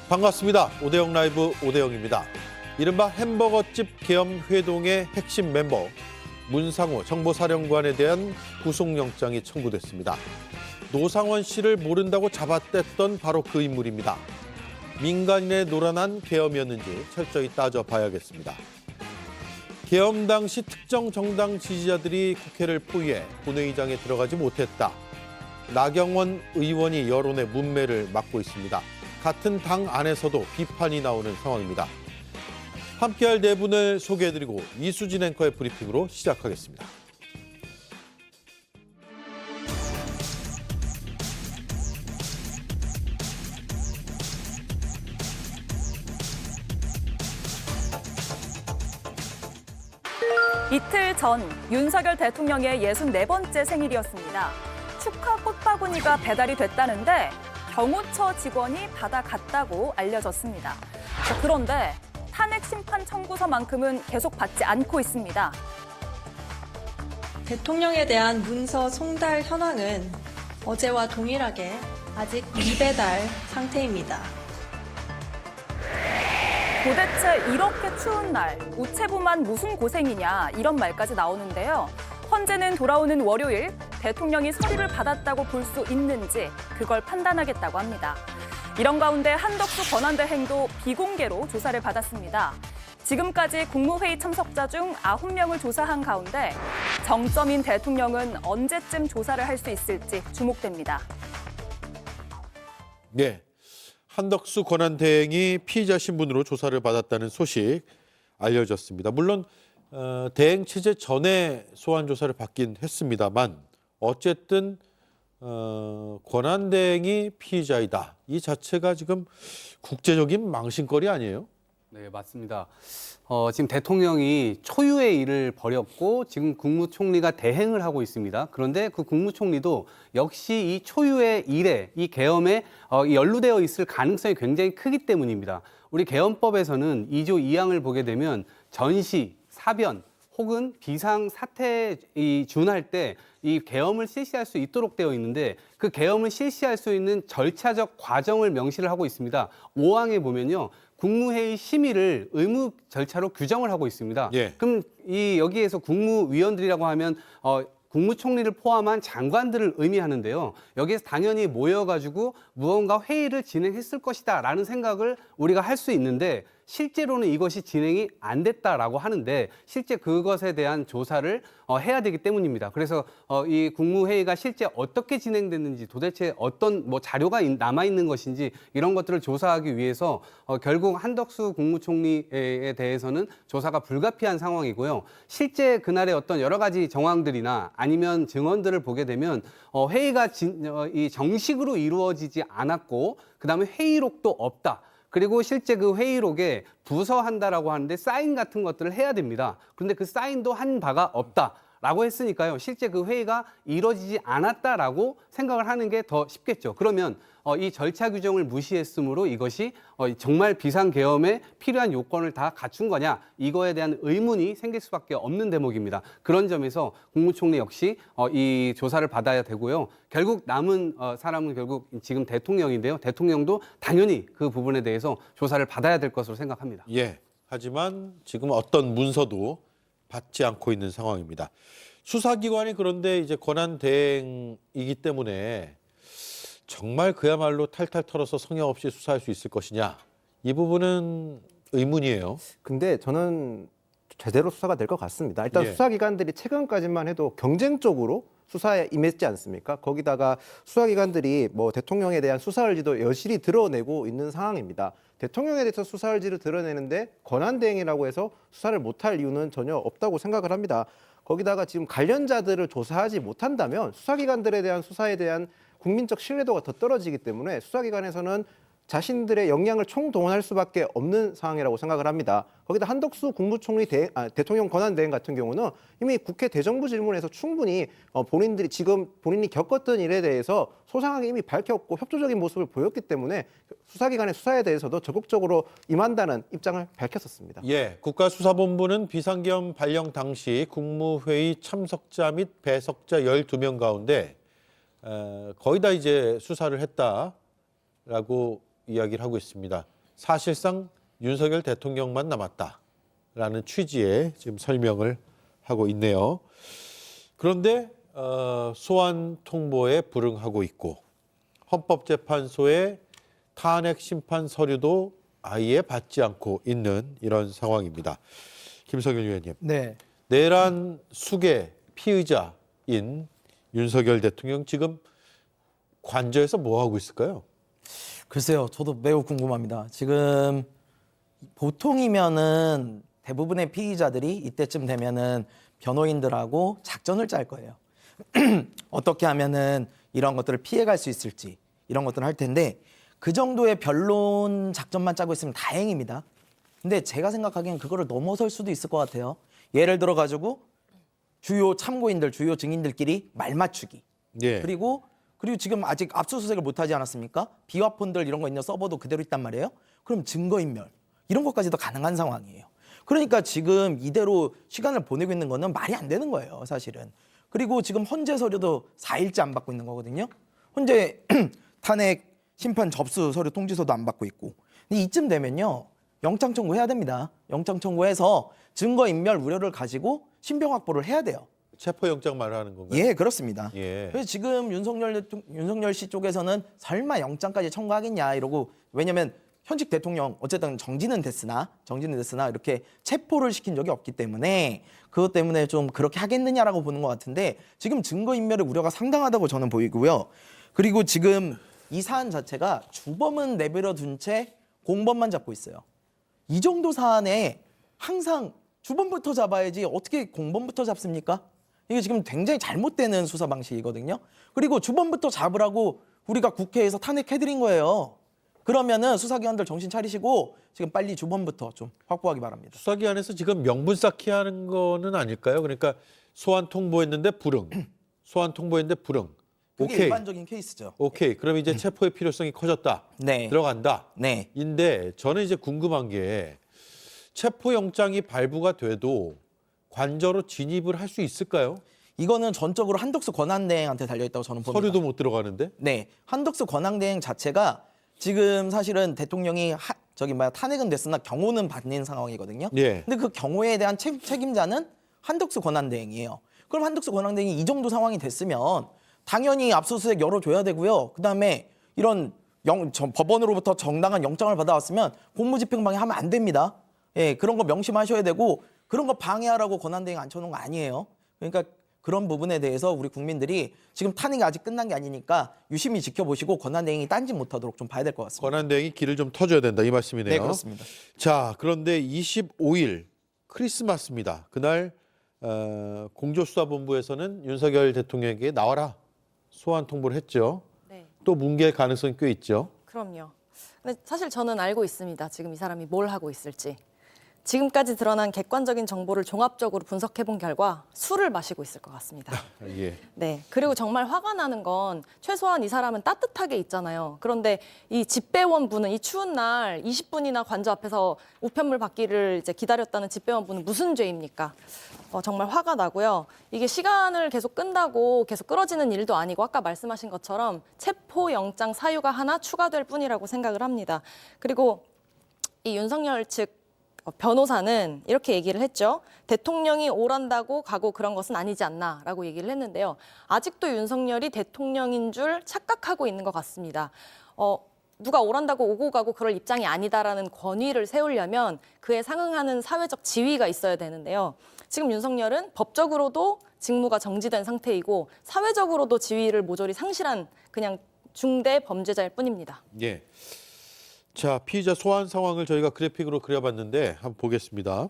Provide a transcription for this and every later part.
반갑습니다. 오대영 라이브 오대영입니다. 이른바 햄버거집 계엄 회동의 핵심 멤버 문상호 정보사령관에 대한 구속영장이 청구됐습니다. 노상원 씨를 모른다고 잡아댔던 바로 그 인물입니다. 민간인의 노란한 계엄이었는지 철저히 따져봐야겠습니다. 계엄 당시 특정 정당 지지자들이 국회를 포위해 본회의장에 들어가지 못했다. 나경원 의원이 여론의 문매를 막고 있습니다. 같은 당 안에서도 비판이 나오는 상황입니다. 함께할 네 분을 소개해드리고 이수진 앵커의 브리핑으로 시작하겠습니다. 이틀 전 윤석열 대통령의 64번째 생일이었습니다. 축하 꽃바구니가 배달이 됐다는데 경호처 직원이 받아갔다고 알려졌습니다. 그런데 탄핵 심판 청구서만큼은 계속 받지 않고 있습니다. 대통령에 대한 문서 송달 현황은 어제와 동일하게 아직 미배달 상태입니다. 도대체 이렇게 추운 날 우체부만 무슨 고생이냐 이런 말까지 나오는데요. 헌재는 돌아오는 월요일 대통령이 서류를 받았다고 볼 수 있는지 그걸 판단하겠다고 합니다. 이런 가운데 한덕수 권한대행도 비공개로 조사를 받았습니다. 지금까지 국무회의 참석자 중 9명을 조사한 가운데 정점인 대통령은 언제쯤 조사를 할 수 있을지 주목됩니다. 네, 한덕수 권한대행이 피의자 신분으로 조사를 받았다는 소식 알려졌습니다. 물론 대행 체제 전에 소환 조사를 받긴 했습니다만 어쨌든 권한대행이 피의자이다. 이 자체가 지금 국제적인 망신거리 아니에요? 네, 맞습니다. 지금 대통령이 초유의 일을 벌였고 지금 국무총리가 대행을 하고 있습니다. 그런데 그 국무총리도 역시 이 초유의 일에 이 계엄에 연루되어 있을 가능성이 굉장히 크기 때문입니다. 우리 계엄법에서는 2조 2항을 보게 되면 전시, 사변 혹은 비상사태에 준할 때 이 계엄을 실시할 수 있도록 되어 있는데 그 계엄을 실시할 수 있는 절차적 과정을 명시를 하고 있습니다. 5항에 보면요. 국무회의 심의를 의무 절차로 규정을 하고 있습니다. 예. 그럼 여기에서 국무위원들이라고 하면 국무총리를 포함한 장관들을 의미하는데요. 여기에서 당연히 모여가지고 무언가 회의를 진행했을 것이다라는 생각을 우리가 할 수 있는데 실제로는 이것이 진행이 안 됐다라고 하는데 실제 그것에 대한 조사를 해야 되기 때문입니다. 그래서 이 국무회의가 실제 어떻게 진행됐는지 도대체 어떤 자료가 남아 있는 것인지 이런 것들을 조사하기 위해서 결국 한덕수 국무총리에 대해서는 조사가 불가피한 상황이고요. 실제 그날의 어떤 여러 가지 정황들이나 아니면 증언들을 보게 되면 회의가 정식으로 이루어지지 않았고 그다음에 회의록도 없다. 그리고 실제 그 회의록에 부서한다라고 하는데 사인 같은 것들을 해야 됩니다. 그런데 그 사인도 한 바가 없다라고 했으니까요. 실제 그 회의가 이루어지지 않았다라고 생각을 하는 게 더 쉽겠죠. 그러면 이 절차 규정을 무시했으므로 이것이 정말 비상계엄에 필요한 요건을 다 갖춘 거냐 이거에 대한 의문이 생길 수밖에 없는 대목입니다. 그런 점에서 국무총리 역시 이 조사를 받아야 되고요. 결국 남은 사람은 결국 지금 대통령인데요. 대통령도 당연히 그 부분에 대해서 조사를 받아야 될 것으로 생각합니다. 예. 하지만 지금 어떤 문서도 받지 않고 있는 상황입니다. 수사기관이 그런데 이제 권한대행이기 때문에 정말 그야말로 탈탈 털어서 성의 없이 수사할 수 있을 것이냐. 이 부분은 의문이에요. 근데 저는 제대로 수사가 될 것 같습니다. 일단 예. 수사기관들이 최근까지만 해도 경쟁적으로 수사에 임했지 않습니까? 거기다가 수사기관들이 대통령에 대한 수사 의지도 여실히 드러내고 있는 상황입니다. 대통령에 대해서 수사 의지를 드러내는데 권한대행이라고 해서 수사를 못할 이유는 전혀 없다고 생각을 합니다. 거기다가 지금 관련자들을 조사하지 못한다면 수사기관들에 대한 수사에 대한 국민적 신뢰도가 더 떨어지기 때문에 수사기관에서는 자신들의 역량을 총동원할 수밖에 없는 상황이라고 생각을 합니다. 거기다 한덕수 국무총리 대통령 권한대행 같은 경우는 이미 국회 대정부 질문에서 충분히 본인이 겪었던 일에 대해서 소상하게 이미 밝혔고 협조적인 모습을 보였기 때문에 수사기관의 수사에 대해서도 적극적으로 임한다는 입장을 밝혔었습니다. 예, 국가수사본부는 비상계엄 발령 당시 국무회의 참석자 및 배석자 12명 가운데 거의 다 이제 수사를 했다라고 이야기를 하고 있습니다. 사실상 윤석열 대통령만 남았다라는 취지의 지금 설명을 하고 있네요. 그런데 소환 통보에 불응하고 있고 헌법재판소의 탄핵 심판 서류도 아예 받지 않고 있는 이런 상황입니다. 김석윤 의원님, 네. 내란 수계 피의자인 윤석열 대통령 지금 관저에서 뭐 하고 있을까요? 글쎄요, 저도 매우 궁금합니다. 지금 보통이면은 대부분의 피의자들이 이때쯤 되면은 변호인들하고 작전을 짤 거예요. 어떻게 하면은 이런 것들을 피해갈 수 있을지 이런 것들을 할 텐데 그 정도의 변론 작전만 짜고 있으면 다행입니다. 근데 제가 생각하기엔 그거를 넘어설 수도 있을 것 같아요. 예를 들어 가지고 주요 참고인들, 주요 증인들끼리 말 맞추기. 예. 그리고 지금 아직 압수수색을 못하지 않았습니까? 비화폰들 이런 거 있는 서버도 그대로 있단 말이에요. 그럼 증거인멸 이런 것까지도 가능한 상황이에요. 그러니까 지금 이대로 시간을 보내고 있는 거는 말이 안 되는 거예요, 사실은. 그리고 지금 헌재 서류도 4일째 안 받고 있는 거거든요. 헌재 탄핵 심판 접수 서류 통지서도 안 받고 있고. 근데 이쯤 되면요, 영장 청구해야 됩니다. 영장 청구해서 증거인멸 우려를 가지고 신병 확보를 해야 돼요. 체포영장 말하는 건가요? 예, 그렇습니다. 예. 그래서 지금 윤석열 씨 쪽에서는 설마 영장까지 청구하겠냐 이러고, 왜냐면 현직 대통령 어쨌든 정지는 됐으나 이렇게 체포를 시킨 적이 없기 때문에 그것 때문에 좀 그렇게 하겠느냐라고 보는 것 같은데 지금 증거인멸의 우려가 상당하다고 저는 보이고요. 그리고 지금 이 사안 자체가 주범은 내버려 둔 채 공범만 잡고 있어요. 이 정도 사안에 항상 주범부터 잡아야지 어떻게 공범부터 잡습니까? 이게 지금 굉장히 잘못되는 수사 방식이거든요. 그리고 주범부터 잡으라고 우리가 국회에서 탄핵해드린 거예요. 그러면은 수사기관들 정신 차리시고 지금 빨리 주범부터 좀 확보하기 바랍니다. 수사기관에서 지금 명분 쌓기 하는 거는 아닐까요? 그러니까 소환 통보했는데 불응, 소환 통보했는데 불응. 그게 오케이. 일반적인 케이스죠. 오케이. 그럼 이제 체포의 필요성이 커졌다. 네. 들어간다. 네. 인데 저는 이제 궁금한 게 체포영장이 발부가 돼도 관저로 진입을 할 수 있을까요? 이거는 전적으로 한덕수 권한대행한테 달려있다고 저는 봅니다. 서류도 못 들어가는데? 네. 한덕수 권한대행 자체가 지금 사실은 대통령이 탄핵은 됐으나 경호는 받는 상황이거든요. 예. 근데 그 경호에 대한 책임자는 한덕수 권한대행이에요. 그럼 한덕수 권한대행이 이 정도 상황이 됐으면 당연히 압수수색 열어줘야 되고요. 그다음에 이런 법원으로부터 정당한 영장을 받아왔으면 공무집행방해 하면 안 됩니다. 예, 그런 거 명심하셔야 되고 그런 거 방해하라고 권한대행 앉혀놓은 거 아니에요. 그러니까 그런 부분에 대해서 우리 국민들이 지금 탄핵이 아직 끝난 게 아니니까 유심히 지켜보시고 권한대행이 딴짓 못하도록 좀 봐야 될 것 같습니다. 권한대행이 길을 좀 터줘야 된다 이 말씀이네요. 네, 그렇습니다. 자, 그런데 25일 크리스마스입니다. 그날 공조수사본부에서는 윤석열 대통령에게 나와라 소환 통보를 했죠. 네, 또 뭉갤 가능성이 꽤 있죠. 그럼요. 근데 사실 저는 알고 있습니다. 지금 이 사람이 뭘 하고 있을지. 지금까지 드러난 객관적인 정보를 종합적으로 분석해본 결과 술을 마시고 있을 것 같습니다. 예. 네. 그리고 정말 화가 나는 건 최소한 이 사람은 따뜻하게 있잖아요. 그런데 이 집배원분은 이 추운 날 20분이나 관저 앞에서 우편물 받기를 이제 기다렸다는 집배원분은 무슨 죄입니까? 정말 화가 나고요. 이게 시간을 계속 끈다고 계속 끌어지는 일도 아니고 아까 말씀하신 것처럼 체포영장 사유가 하나 추가될 뿐이라고 생각을 합니다. 그리고 이 윤석열 측 변호사는 이렇게 얘기를 했죠. 대통령이 오란다고 가고 그런 것은 아니지 않나라고 얘기를 했는데요. 아직도 윤석열이 대통령인 줄 착각하고 있는 것 같습니다. 누가 오란다고 오고 가고 그럴 입장이 아니다라는 권위를 세우려면 그에 상응하는 사회적 지위가 있어야 되는데요. 지금 윤석열은 법적으로도 직무가 정지된 상태이고 사회적으로도 지위를 모조리 상실한 그냥 중대 범죄자일 뿐입니다. 예. 자, 피의자 소환 상황을 저희가 그래픽으로 그려봤는데 한번 보겠습니다.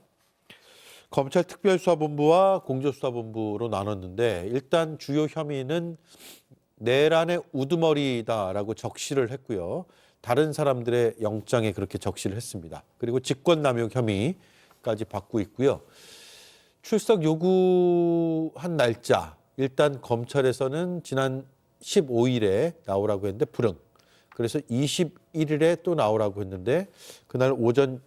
검찰 특별수사본부와 공조수사본부로 나눴는데 일단 주요 혐의는 내란의 우두머리다라고 적시를 했고요. 다른 사람들의 영장에 그렇게 적시를 했습니다. 그리고 직권남용 혐의까지 받고 있고요. 출석 요구한 날짜 일단 검찰에서는 지난 15일에 나오라고 했는데 불응. 그래서 21일에 또 나오라고 했는데 그날 오전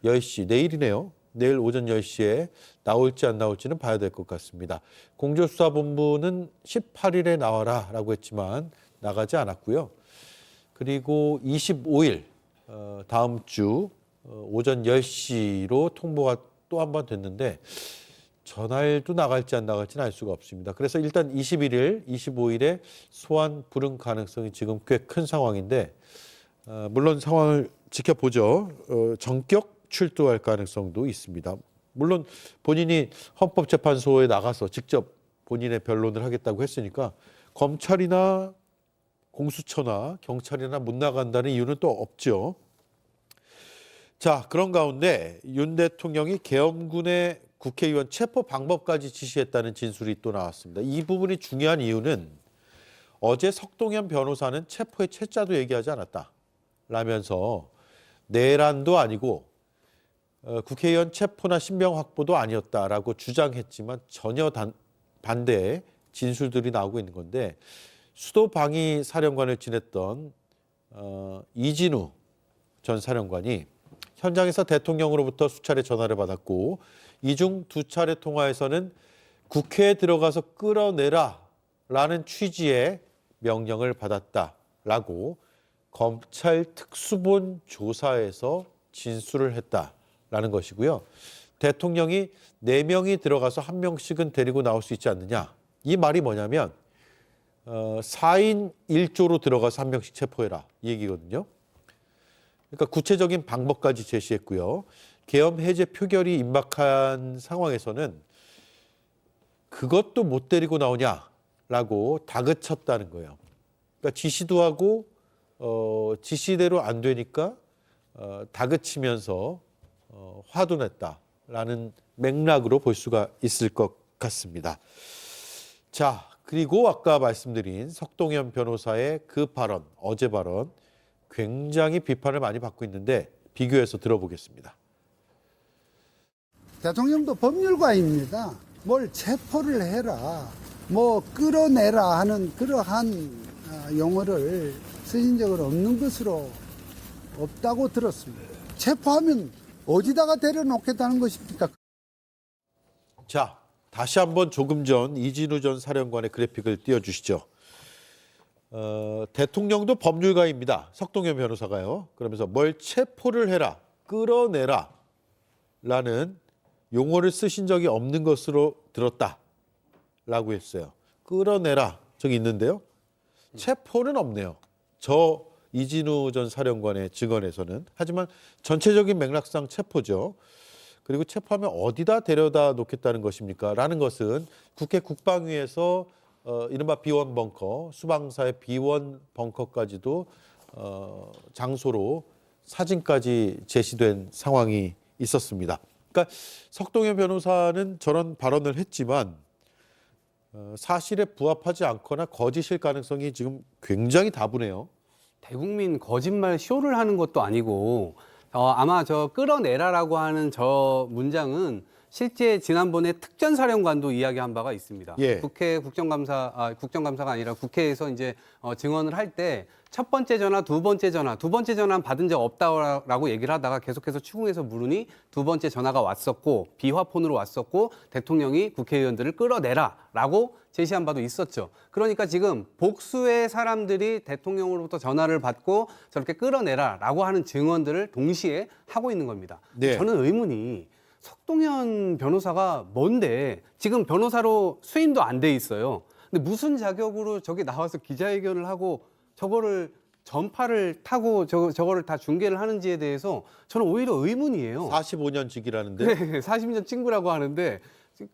10시, 내일이네요. 내일 오전 10시에 나올지 안 나올지는 봐야 될 것 같습니다. 공조수사본부는 18일에 나와라라고 했지만 나가지 않았고요. 그리고 25일 다음 주 오전 10시로 통보가 또 한 번 됐는데 전화일도 나갈지 안 나갈지는 알 수가 없습니다. 그래서 일단 21일, 25일에 소환 불응 가능성이 지금 꽤 큰 상황인데 물론 상황을 지켜보죠. 전격 출두할 가능성도 있습니다. 물론 본인이 헌법재판소에 나가서 직접 본인의 변론을 하겠다고 했으니까 검찰이나 공수처나 경찰이나 못 나간다는 이유는 또 없죠. 자, 그런 가운데 윤 대통령이 계엄군의 국회의원 체포 방법까지 지시했다는 진술이 또 나왔습니다. 이 부분이 중요한 이유는 어제 석동현 변호사는 체포의 채자도 얘기하지 않았다 라면서 내란도 아니고 국회의원 체포나 신병 확보도 아니었다라고 주장했지만 전혀 반대의 진술들이 나오고 있는 건데 수도 방위 사령관을 지냈던 이진우 전 사령관이 현장에서 대통령으로부터 수차례 전화를 받았고 이 중 2차례 통화에서는 국회에 들어가서 끌어내라라는 취지의 명령을 받았다라고 검찰 특수본 조사에서 진술을 했다라는 것이고요. 대통령이 4명이 들어가서 1명씩은 데리고 나올 수 있지 않느냐. 이 말이 뭐냐면 4인 1조로 들어가서 1명씩 체포해라 이 얘기거든요. 그러니까 구체적인 방법까지 제시했고요. 계엄 해제 표결이 임박한 상황에서는 그것도 못 데리고 나오냐라고 다그쳤다는 거예요. 그러니까 지시도 하고 지시대로 안 되니까 다그치면서 화도 냈다라는 맥락으로 볼 수가 있을 것 같습니다. 자, 그리고 아까 말씀드린 석동현 변호사의 그 발언, 어제 발언 굉장히 비판을 많이 받고 있는데 비교해서 들어보겠습니다. 대통령도 법률가입니다. 뭘 체포를 해라, 뭐 끌어내라 하는 그러한 용어를 쓰신 적은 없는 것으로 없다고 들었습니다. 체포하면 어디다가 데려놓겠다는 것입니까? 자, 다시 한번 조금 전 이진우 전 사령관의 그래픽을 띄워주시죠. 대통령도 법률가입니다. 석동현 변호사가요. 그러면서 뭘 체포를 해라, 끌어내라 라는 용어를 쓰신 적이 없는 것으로 들었다라고 했어요. 끌어내라 저기 있는데요. 체포는 없네요. 저 이진우 전 사령관의 증언에서는. 하지만 전체적인 맥락상 체포죠. 그리고 체포하면 어디다 데려다 놓겠다는 것입니까? 라는 것은 국회 국방위에서 이른바 비원 벙커, 수방사의 비원 벙커까지도 장소로 사진까지 제시된 상황이 있었습니다. 그러니까 석동현 변호사는 저런 발언을 했지만 사실에 부합하지 않거나 거짓일 가능성이 지금 굉장히 다분해요. 대국민 거짓말 쇼를 하는 것도 아니고 아마 저 끌어내라라고 하는 저 문장은 실제 지난번에 특전사령관도 이야기한 바가 있습니다. 예. 국회 국정감사가 아니라 국회에서 이제 증언을 할 때 첫 번째 전화, 두 번째 전화는 받은 적 없다라고 얘기를 하다가 계속해서 추궁해서 물으니 두 번째 전화가 왔었고 비화폰으로 왔었고 대통령이 국회의원들을 끌어내라라고 제시한 바도 있었죠. 그러니까 지금 복수의 사람들이 대통령으로부터 전화를 받고 저렇게 끌어내라라고 하는 증언들을 동시에 하고 있는 겁니다. 네. 저는 의문이 석동현 변호사가 뭔데 지금 변호사로 수임도 안 돼 있어요. 근데 무슨 자격으로 저기 나와서 기자회견을 하고 저거를 전파를 타고 저거를 다 중계를 하는지에 대해서 저는 오히려 의문이에요. 45년 직이라는데. 네, 40년 친구라고 하는데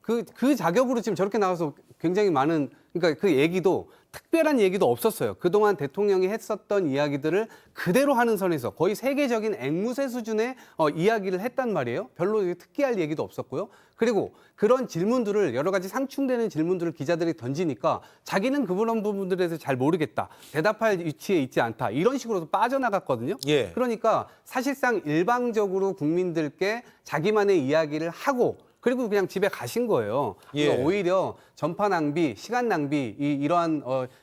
그 자격으로 지금 저렇게 나와서 굉장히 많은 그러니까 그 얘기도 특별한 얘기도 없었어요. 그동안 대통령이 했었던 이야기들을 그대로 하는 선에서 거의 세계적인 앵무새 수준의 이야기를 했단 말이에요. 별로 특이할 얘기도 없었고요. 그리고 그런 질문들을 여러 가지 상충되는 질문들을 기자들이 던지니까 자기는 그런 부분들에 대해서 잘 모르겠다. 대답할 위치에 있지 않다. 이런 식으로 빠져나갔거든요. 예. 그러니까 사실상 일방적으로 국민들께 자기만의 이야기를 하고 그리고 그냥 집에 가신 거예요. 그러니까 예. 오히려 전파 낭비, 시간 낭비 이러한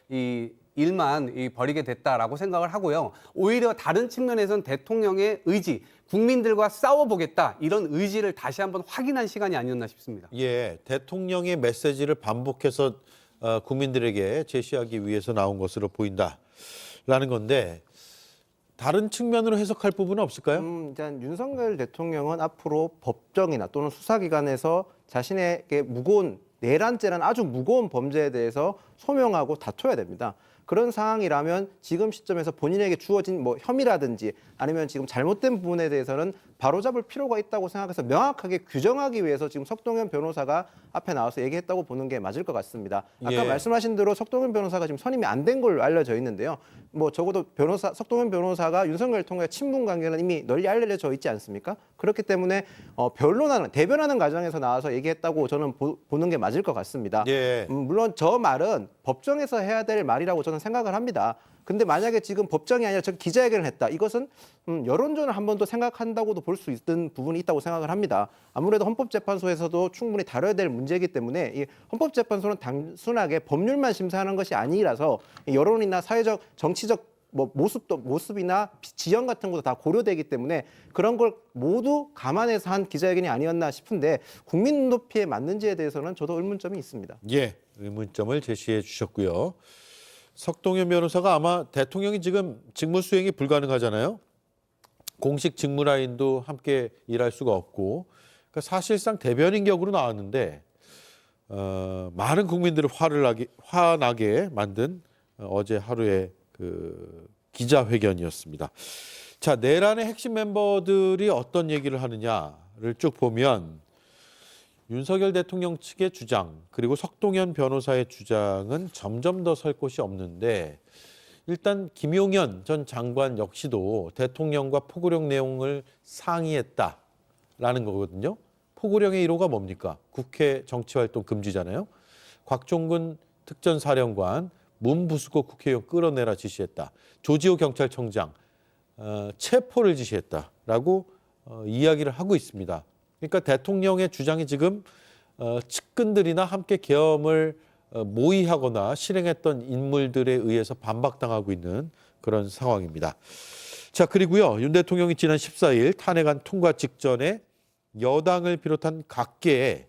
이 일만 벌이게 됐다라고 생각을 하고요. 오히려 다른 측면에서는 대통령의 의지, 국민들과 싸워보겠다 이런 의지를 다시 한번 확인한 시간이 아니었나 싶습니다. 예, 대통령의 메시지를 반복해서 국민들에게 제시하기 위해서 나온 것으로 보인다라는 건데 다른 측면으로 해석할 부분은 없을까요? 일단 윤석열 대통령은 앞으로 법정이나 또는 수사기관에서 자신에게 무거운 내란죄라는 아주 무거운 범죄에 대해서 소명하고 다퉈야 됩니다. 그런 상황이라면 지금 시점에서 본인에게 주어진 뭐 혐의라든지 아니면 지금 잘못된 부분에 대해서는 바로잡을 필요가 있다고 생각해서 명확하게 규정하기 위해서 지금 석동현 변호사가 앞에 나와서 얘기했다고 보는 게 맞을 것 같습니다. 아까 예. 말씀하신 대로 석동현 변호사가 지금 선임이 안 된 걸로 알려져 있는데요. 뭐 적어도 석동현 변호사가 윤석열 대통령의 친분 관계는 이미 널리 알려져 있지 않습니까? 그렇기 때문에 대변하는 과정에서 나와서 얘기했다고 저는 보는 게 맞을 것 같습니다. 예. 물론 저 말은 법정에서 해야 될 말이라고 저는 생각을 합니다. 근데 만약에 지금 법정이 아니라 저 기자회견을 했다. 이것은 여론전을 한 번 더 생각한다고도 볼 수 있는 부분이 있다고 생각을 합니다. 아무래도 헌법재판소에서도 충분히 다뤄야 될 문제이기 때문에 이 헌법재판소는 단순하게 법률만 심사하는 것이 아니라서 여론이나 사회적, 정치적 모습이나 지형 같은 것도 다 고려되기 때문에 그런 걸 모두 감안해서 한 기자회견이 아니었나 싶은데 국민 눈높이에 맞는지에 대해서는 저도 의문점이 있습니다. 예, 의문점을 제시해 주셨고요. 석동현 변호사가 아마 대통령이 지금 직무 수행이 불가능하잖아요. 공식 직무 라인도 함께 일할 수가 없고, 그러니까 사실상 대변인 격으로 나왔는데 많은 국민들을 화나게 만든 어제 하루의 그 기자회견이었습니다. 자, 내란의 핵심 멤버들이 어떤 얘기를 하느냐를 쭉 보면 윤석열 대통령 측의 주장 그리고 석동현 변호사의 주장은 점점 더 설 곳이 없는데 일단 김용현 전 장관 역시도 대통령과 포고령 내용을 상의했다라는 거거든요. 포고령의 1호가 뭡니까? 국회 정치활동 금지잖아요. 곽종근 특전사령관 문부수고 국회의원 끌어내라 지시했다. 조지호 경찰청장 체포를 지시했다라고 이야기를 하고 있습니다. 그러니까 대통령의 주장이 지금 측근들이나 함께 계엄을 모의하거나 실행했던 인물들에 의해서 반박당하고 있는 그런 상황입니다. 자, 그리고요. 윤 대통령이 지난 14일 탄핵안 통과 직전에 여당을 비롯한 각계에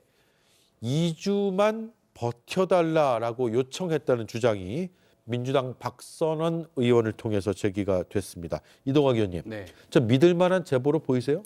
2주만 버텨달라라고 요청했다는 주장이 민주당 박선원 의원을 통해서 제기가 됐습니다. 이동학 의원님, 네. 저 믿을 만한 제보로 보이세요?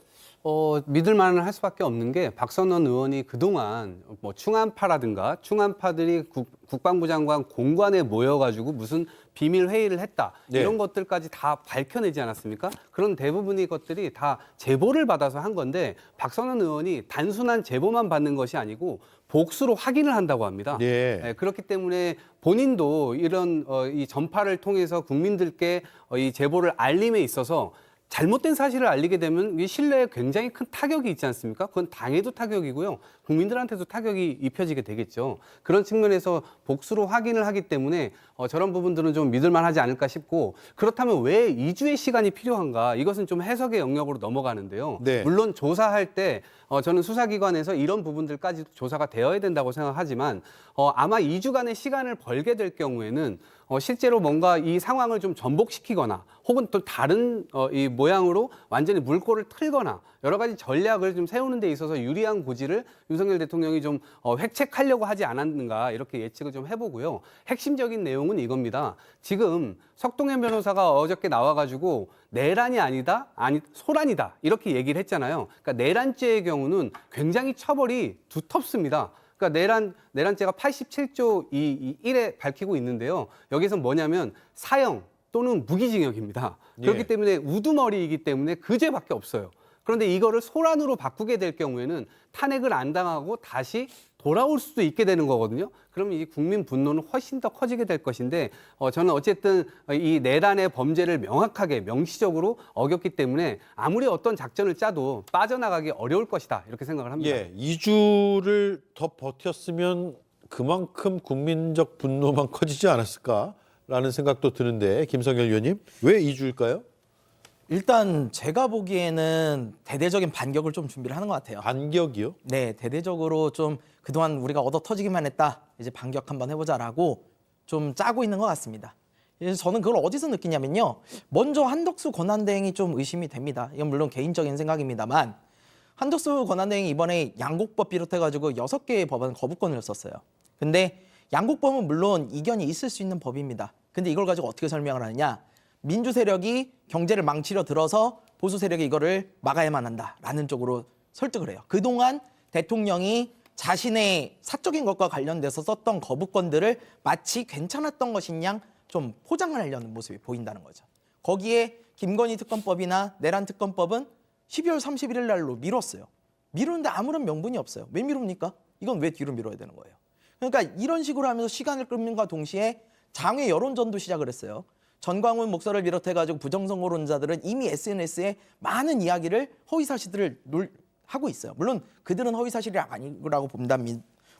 믿을 만은 할 수밖에 없는 게 박선원 의원이 그동안 뭐 충안파라든가 충안파들이 국방부 장관 공관에 모여가지고 무슨 비밀 회의를 했다 네. 이런 것들까지 다 밝혀내지 않았습니까? 그런 대부분의 것들이 다 제보를 받아서 한 건데 박선원 의원이 단순한 제보만 받는 것이 아니고 복수로 확인을 한다고 합니다. 네. 네, 그렇기 때문에 본인도 이런 이 전파를 통해서 국민들께 이 제보를 알림에 있어서 잘못된 사실을 알리게 되면 이 신뢰에 굉장히 큰 타격이 있지 않습니까? 그건 당에도 타격이고요. 국민들한테도 타격이 입혀지게 되겠죠. 그런 측면에서 복수로 확인을 하기 때문에 저런 부분들은 좀 믿을 만하지 않을까 싶고 그렇다면 왜 2주의 시간이 필요한가? 이것은 좀 해석의 영역으로 넘어가는데요. 네. 물론 조사할 때 저는 수사기관에서 이런 부분들까지도 조사가 되어야 된다고 생각하지만 아마 2주간의 시간을 벌게 될 경우에는 실제로 뭔가 이 상황을 좀 전복시키거나 혹은 또 다른 이 모양으로 완전히 물꼬를 틀거나 여러 가지 전략을 좀 세우는 데 있어서 유리한 고지를 윤석열 대통령이 좀 획책하려고 하지 않았는가 이렇게 예측을 좀 해보고요. 핵심적인 내용은 이겁니다. 지금 석동현 변호사가 어저께 나와가지고 내란이 아니다, 소란이다 이렇게 얘기를 했잖아요. 그러니까 내란죄의 경우는 굉장히 처벌이 두텁습니다. 그러니까 내란죄가 87조 1에 밝히고 있는데요. 여기서 뭐냐면 사형 또는 무기징역입니다. 그렇기 예. 때문에 우두머리이기 때문에 그 죄밖에 없어요. 그런데 이거를 소란으로 바꾸게 될 경우에는 탄핵을 안 당하고 다시 돌아올 수도 있게 되는 거거든요. 그러면 이 국민 분노는 훨씬 더 커지게 될 것인데 저는 어쨌든 이 내란의 범죄를 명확하게 명시적으로 어겼기 때문에 아무리 어떤 작전을 짜도 빠져나가기 어려울 것이다 이렇게 생각을 합니다. 예, 2주를 더 버텼으면 그만큼 국민적 분노만 커지지 않았을까라는 생각도 드는데 김성열 의원님, 왜 2주일까요? 일단 제가 보기에는 대대적인 반격을 좀 준비를 하는 것 같아요. 반격이요? 네, 대대적으로 좀 그동안 우리가 얻어 터지기만 했다. 이제 반격 한번 해보자라고 좀 짜고 있는 것 같습니다. 그래서 저는 그걸 어디서 느끼냐면요. 먼저 한덕수 권한대행이 좀 의심이 됩니다. 이건 물론 개인적인 생각입니다만 한덕수 권한대행이 이번에 양곡법 비롯해가지고 6개의 법안 거부권을 썼어요. 근데 양곡법은 물론 이견이 있을 수 있는 법입니다. 근데 이걸 가지고 어떻게 설명을 하느냐. 민주 세력이 경제를 망치려 들어서 보수 세력이 이거를 막아야만 한다라는 쪽으로 설득을 해요. 그동안 대통령이 자신의 사적인 것과 관련돼서 썼던 거부권들을 마치 괜찮았던 것인 양 좀 포장을 하려는 모습이 보인다는 거죠. 거기에 김건희 특검법이나 내란 특검법은 12월 31일 날로 미뤘어요. 미루는데 아무런 명분이 없어요. 왜 미룹니까? 이건 왜 뒤로 미뤄야 되는 거예요? 그러니까 이런 식으로 하면서 시간을 끌면과 동시에 장외 여론전도 시작을 했어요. 전광훈 목사를 비롯해가지고 부정선거론자들은 이미 SNS에 많은 이야기를 허위사실들을 하고 있어요. 물론 그들은 허위사실이 아니라고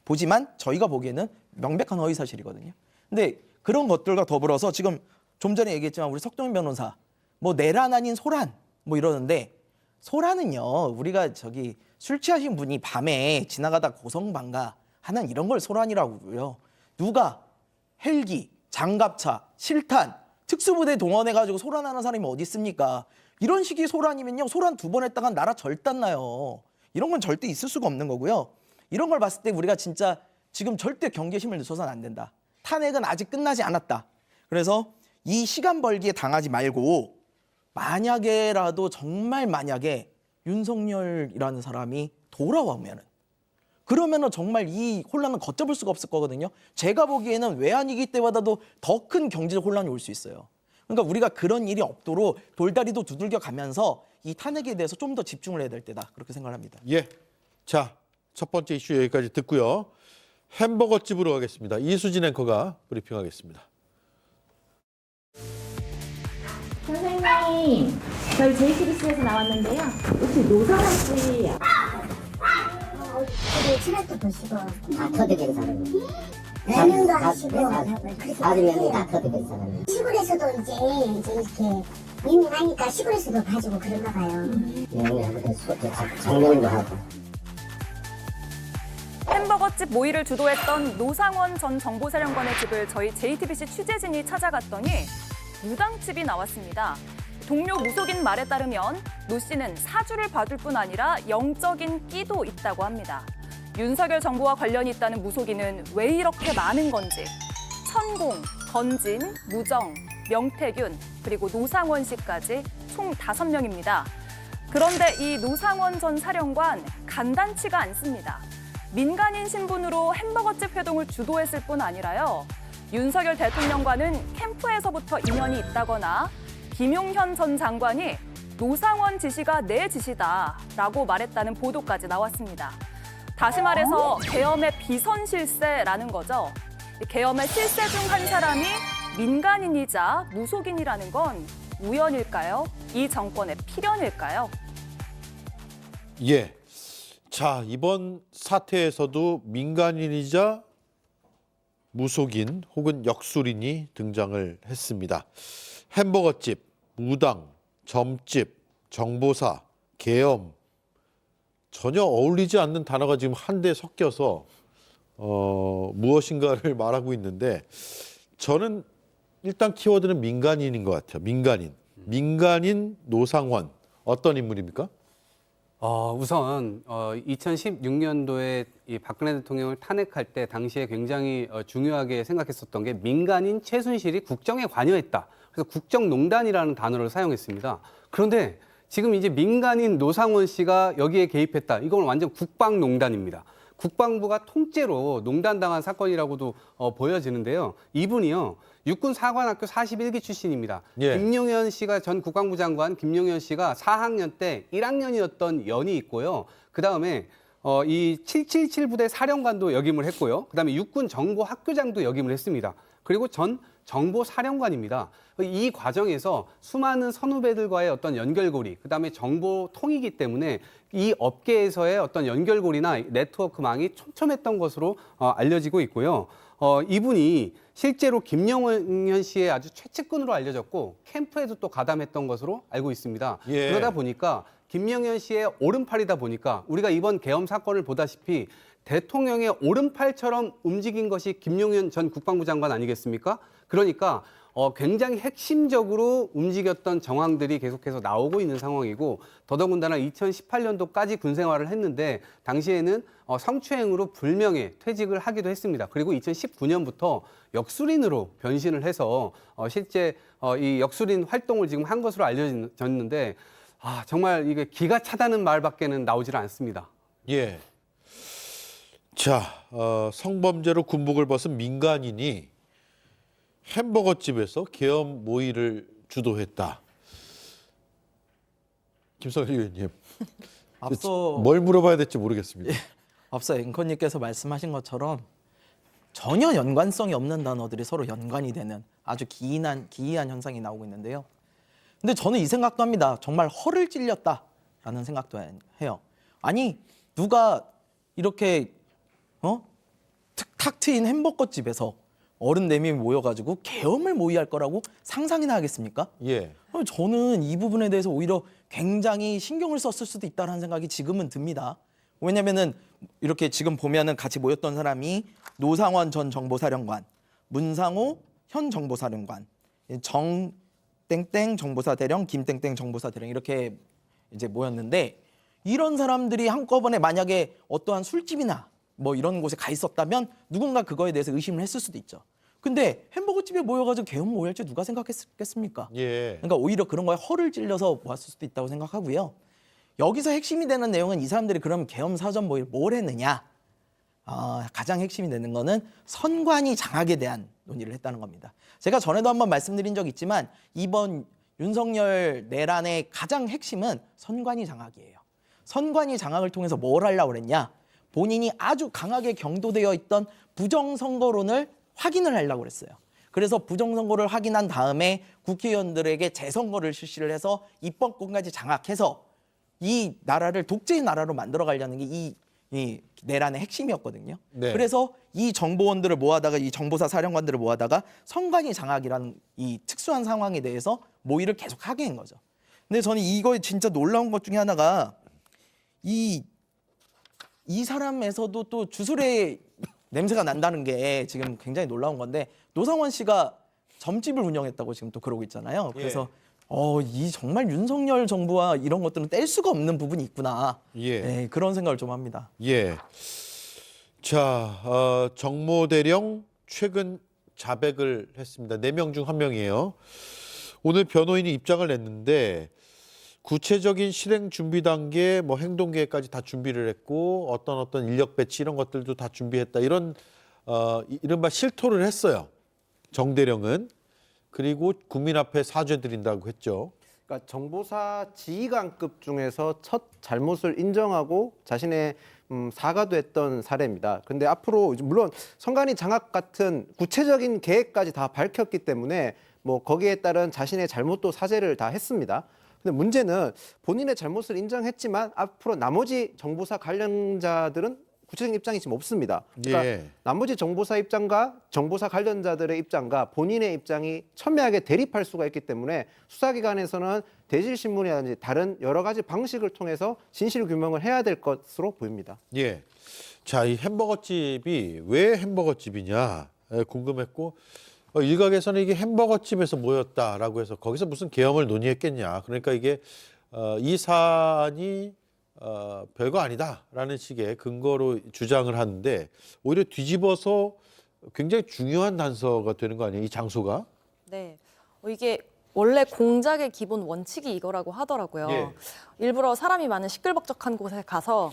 보지만 저희가 보기에는 명백한 허위사실이거든요. 근데 그런 것들과 더불어서 지금 좀 전에 얘기했지만 우리 석동현 변호사 뭐 내란 아닌 소란 뭐 이러는데 소란은요 우리가 저기 술 취하신 분이 밤에 지나가다 고성방가 하는 이런 걸 소란이라고요. 누가 헬기, 장갑차, 실탄, 특수부대 동원해가지고 소란하는 사람이 어디 있습니까? 이런 식의 소란이면요 소란 2번 했다가 나라 절단 나요. 이런 건 절대 있을 수가 없는 거고요. 이런 걸 봤을 때 우리가 진짜 지금 절대 경계심을 늦춰서는 안 된다. 탄핵은 아직 끝나지 않았다. 그래서 이 시간 벌기에 당하지 말고 만약에라도 정말 만약에 윤석열이라는 사람이 돌아오면은 그러면은 정말 이 혼란은 걷잡을 수가 없을 거거든요. 제가 보기에는 외환위기 때보다도 더 큰 경제적 혼란이 올 수 있어요. 그러니까 우리가 그런 일이 없도록 돌다리도 두들겨 가면서 이 탄핵에 대해서 좀 더 집중을 해야 될 때다. 그렇게 생각합니다. 예. 자, 첫 번째 이슈 여기까지 듣고요. 햄버거 집으로 가겠습니다. 이수진 앵커가 브리핑하겠습니다. 선생님, 저희 JTBC에서 나왔는데요. 혹시 노사원 씨 우리 친할도 보시고 다 터득인 사람이에요. 연명도 하시고 아주면이 다 터득인 사람이에요. 시골에서도 이제 이렇게 유명하니까 시골에서도 가지고 그런가 봐요. 장명도 하고. 햄버거집 모의를 주도했던 노상원 전 정보사령관의 집을 저희 JTBC 취재진이 찾아갔더니 무당집이 나왔습니다. 동료 무속인 말에 따르면 노 씨는 사주를 봐줄 뿐 아니라 영적인 끼도 있다고 합니다. 윤석열 정부와 관련이 있다는 무속인은 왜 이렇게 많은 건지 천공, 건진, 무정, 명태균, 그리고 노상원 씨까지 총 5명입니다. 그런데 이 노상원 전 사령관 간단치가 않습니다. 민간인 신분으로 햄버거집 회동을 주도했을 뿐 아니라요. 윤석열 대통령과는 캠프에서부터 인연이 있다거나 김용현 전 장관이 노상원 지시가 내 지시다라고 말했다는 보도까지 나왔습니다. 다시 말해서 계엄의 비선실세라는 거죠. 계엄의 실세 중 한 사람이 민간인이자 무속인이라는 건 우연일까요? 이 정권의 필연일까요? 예. 자, 이번 사태에서도 민간인이자 무속인 혹은 역술인이 등장을 했습니다. 햄버거집, 무당, 점집, 정보사, 계엄 전혀 어울리지 않는 단어가 지금 한데 섞여서 무엇인가를 말하고 있는데 저는 일단 키워드는 민간인인 것 같아요. 민간인 노상원 어떤 인물입니까? 우선 2016년도에 이 박근혜 대통령을 탄핵할 때 당시에 굉장히 중요하게 생각했었던 게 민간인 최순실이 국정에 관여했다. 그래서 국정농단이라는 단어를 사용했습니다. 그런데 지금 이제 민간인 노상원 씨가 여기에 개입했다. 이건 완전 국방농단입니다. 국방부가 통째로 농단당한 사건이라고도 보여지는데요. 이분이요. 육군사관학교 41기 출신입니다. 예. 김용현 씨가 전 국방부 장관 김용현 씨가 4학년 때 1학년이었던 연이 있고요. 그다음에 이 777 부대 사령관도 역임을 했고요. 그다음에 육군 정보학교장도 역임을 했습니다. 그리고 전 정보사령관입니다. 이 과정에서 수많은 선후배들과의 어떤 연결고리, 그다음에 정보통이기 때문에 이 업계에서의 어떤 연결고리나 네트워크망이 촘촘했던 것으로 알려지고 있고요. 이분이 실제로 김용현 씨의 아주 최측근으로 알려졌고 캠프에도 또 가담했던 것으로 알고 있습니다. 예. 그러다 보니까 김용현 씨의 오른팔이다 보니까 우리가 이번 계엄 사건을 보다시피 대통령의 오른팔처럼 움직인 것이 김용현 전 국방부 장관 아니겠습니까? 그러니까 굉장히 핵심적으로 움직였던 정황들이 계속해서 나오고 있는 상황이고 더더군다나 2018년도까지 군 생활을 했는데 당시에는 성추행으로 불명예 퇴직을 하기도 했습니다. 그리고 2019년부터 역술인으로 변신을 해서 실제 이 역술인 활동을 지금 한 것으로 알려졌는데 정말 이게 기가 차다는 말밖에는 나오질 않습니다. 예. 자, 성범죄로 군복을 벗은 민간인이 햄버거 집에서 계엄 모의를 주도했다. 김성일 의원님, 앞서 뭘 물어봐야 될지 모르겠습니다. 앞서 앵커님께서 말씀하신 것처럼 전혀 연관성이 없는 단어들이 서로 연관이 되는 아주 기이한 현상이 나오고 있는데요. 근데 저는 이 생각도 합니다. 정말 허를 찔렸다라는 생각도 해요. 아니 누가 이렇게 탁 트인 햄버거 집에서 어른 4명이 모여가지고 계엄을 모의할 거라고 상상이나 하겠습니까? 예. 저는 이 부분에 대해서 오히려 굉장히 신경을 썼을 수도 있다는 생각이 지금은 듭니다. 왜냐면은 이렇게 지금 보면은 같이 모였던 사람이 노상원 전 정보사령관, 문상호 현 정보사령관, 정땡땡 정보사대령, 김땡땡 정보사대령 이렇게 이제 모였는데 이런 사람들이 한꺼번에 만약에 어떠한 술집이나 뭐 이런 곳에 가 있었다면 누군가 그거에 대해서 의심을 했을 수도 있죠. 근데 햄버거 집에 모여가지고 계엄 모의할 줄 누가 생각했겠습니까? 예. 그러니까 오히려 그런 거에 허를 찔려서 모았을 수도 있다고 생각하고요. 여기서 핵심이 되는 내용은 이 사람들이 그럼 계엄 사전 모의를 뭘 했느냐? 가장 핵심이 되는 거는 선관위 장악에 대한 논의를 했다는 겁니다. 제가 전에도 한번 말씀드린 적 있지만 이번 윤석열 내란의 가장 핵심은 선관위 장악이에요. 선관위 장악을 통해서 뭘 하려고 그랬냐? 본인이 아주 강하게 경도되어 있던 부정선거론을 확인을 하려고 그랬어요. 그래서 부정선거를 확인한 다음에 국회의원들에게 재선거를 실시를 해서 입법권까지 장악해서 이 나라를 독재의 나라로 만들어가려는 게 이 내란의 핵심이었거든요. 네. 그래서 이 정보원들을 모아다가 이 정보사 사령관들을 모아다가 선관위 장악이라는 이 특수한 상황에 대해서 모의를 계속 하게 한 거죠. 근데 저는 이거 진짜 놀라운 것 중에 하나가 이 사람에서도 또 주술의 냄새가 난다는 게 지금 굉장히 놀라운 건데 노상원 씨가 점집을 운영했다고 지금 또 그러고 있잖아요. 그래서 이 정말 윤석열 정부와 이런 것들은 뗄 수가 없는 부분이 있구나. 예. 네, 그런 생각을 좀 합니다. 예. 자, 정모대령 최근 자백을 했습니다. 4명 중 1명이에요. 오늘 변호인이 입장을 냈는데 구체적인 실행 준비 단계, 뭐 행동 계획까지 다 준비를 했고 어떤 인력 배치 이런 것들도 다 준비했다. 이런 이른바 실토를 했어요. 정대령은. 그리고 국민 앞에 사죄드린다고 했죠. 그러니까 정보사 지휘관급 중에서 첫 잘못을 인정하고 자신의 사과도 했던 사례입니다. 근데 앞으로 물론 선관위 장악 같은 구체적인 계획까지 다 밝혔기 때문에 뭐 거기에 따른 자신의 잘못도 사죄를 다 했습니다. 근데 문제는 본인의 잘못을 인정했지만 앞으로 나머지 정보사 관련자들은 구체적인 입장이 지금 없습니다. 그러니까 예. 나머지 정보사 입장과 정보사 관련자들의 입장과 본인의 입장이 첨예하게 대립할 수가 있기 때문에 수사기관에서는 대질신문이라든지 다른 여러 가지 방식을 통해서 진실규명을 해야 될 것으로 보입니다. 예. 자, 이 햄버거집이 왜 햄버거집이냐 궁금했고 일각에서는 이게 햄버거집에서 모였다라고 해서 거기서 무슨 계엄을 논의했겠냐. 그러니까 이게 이 사안이 별거 아니다라는 식의 근거로 주장을 하는데 오히려 뒤집어서 굉장히 중요한 단서가 되는 거 아니에요? 이 장소가? 네. 이게 원래 공작의 기본 원칙이 이거라고 하더라고요. 예. 일부러 사람이 많은 시끌벅적한 곳에 가서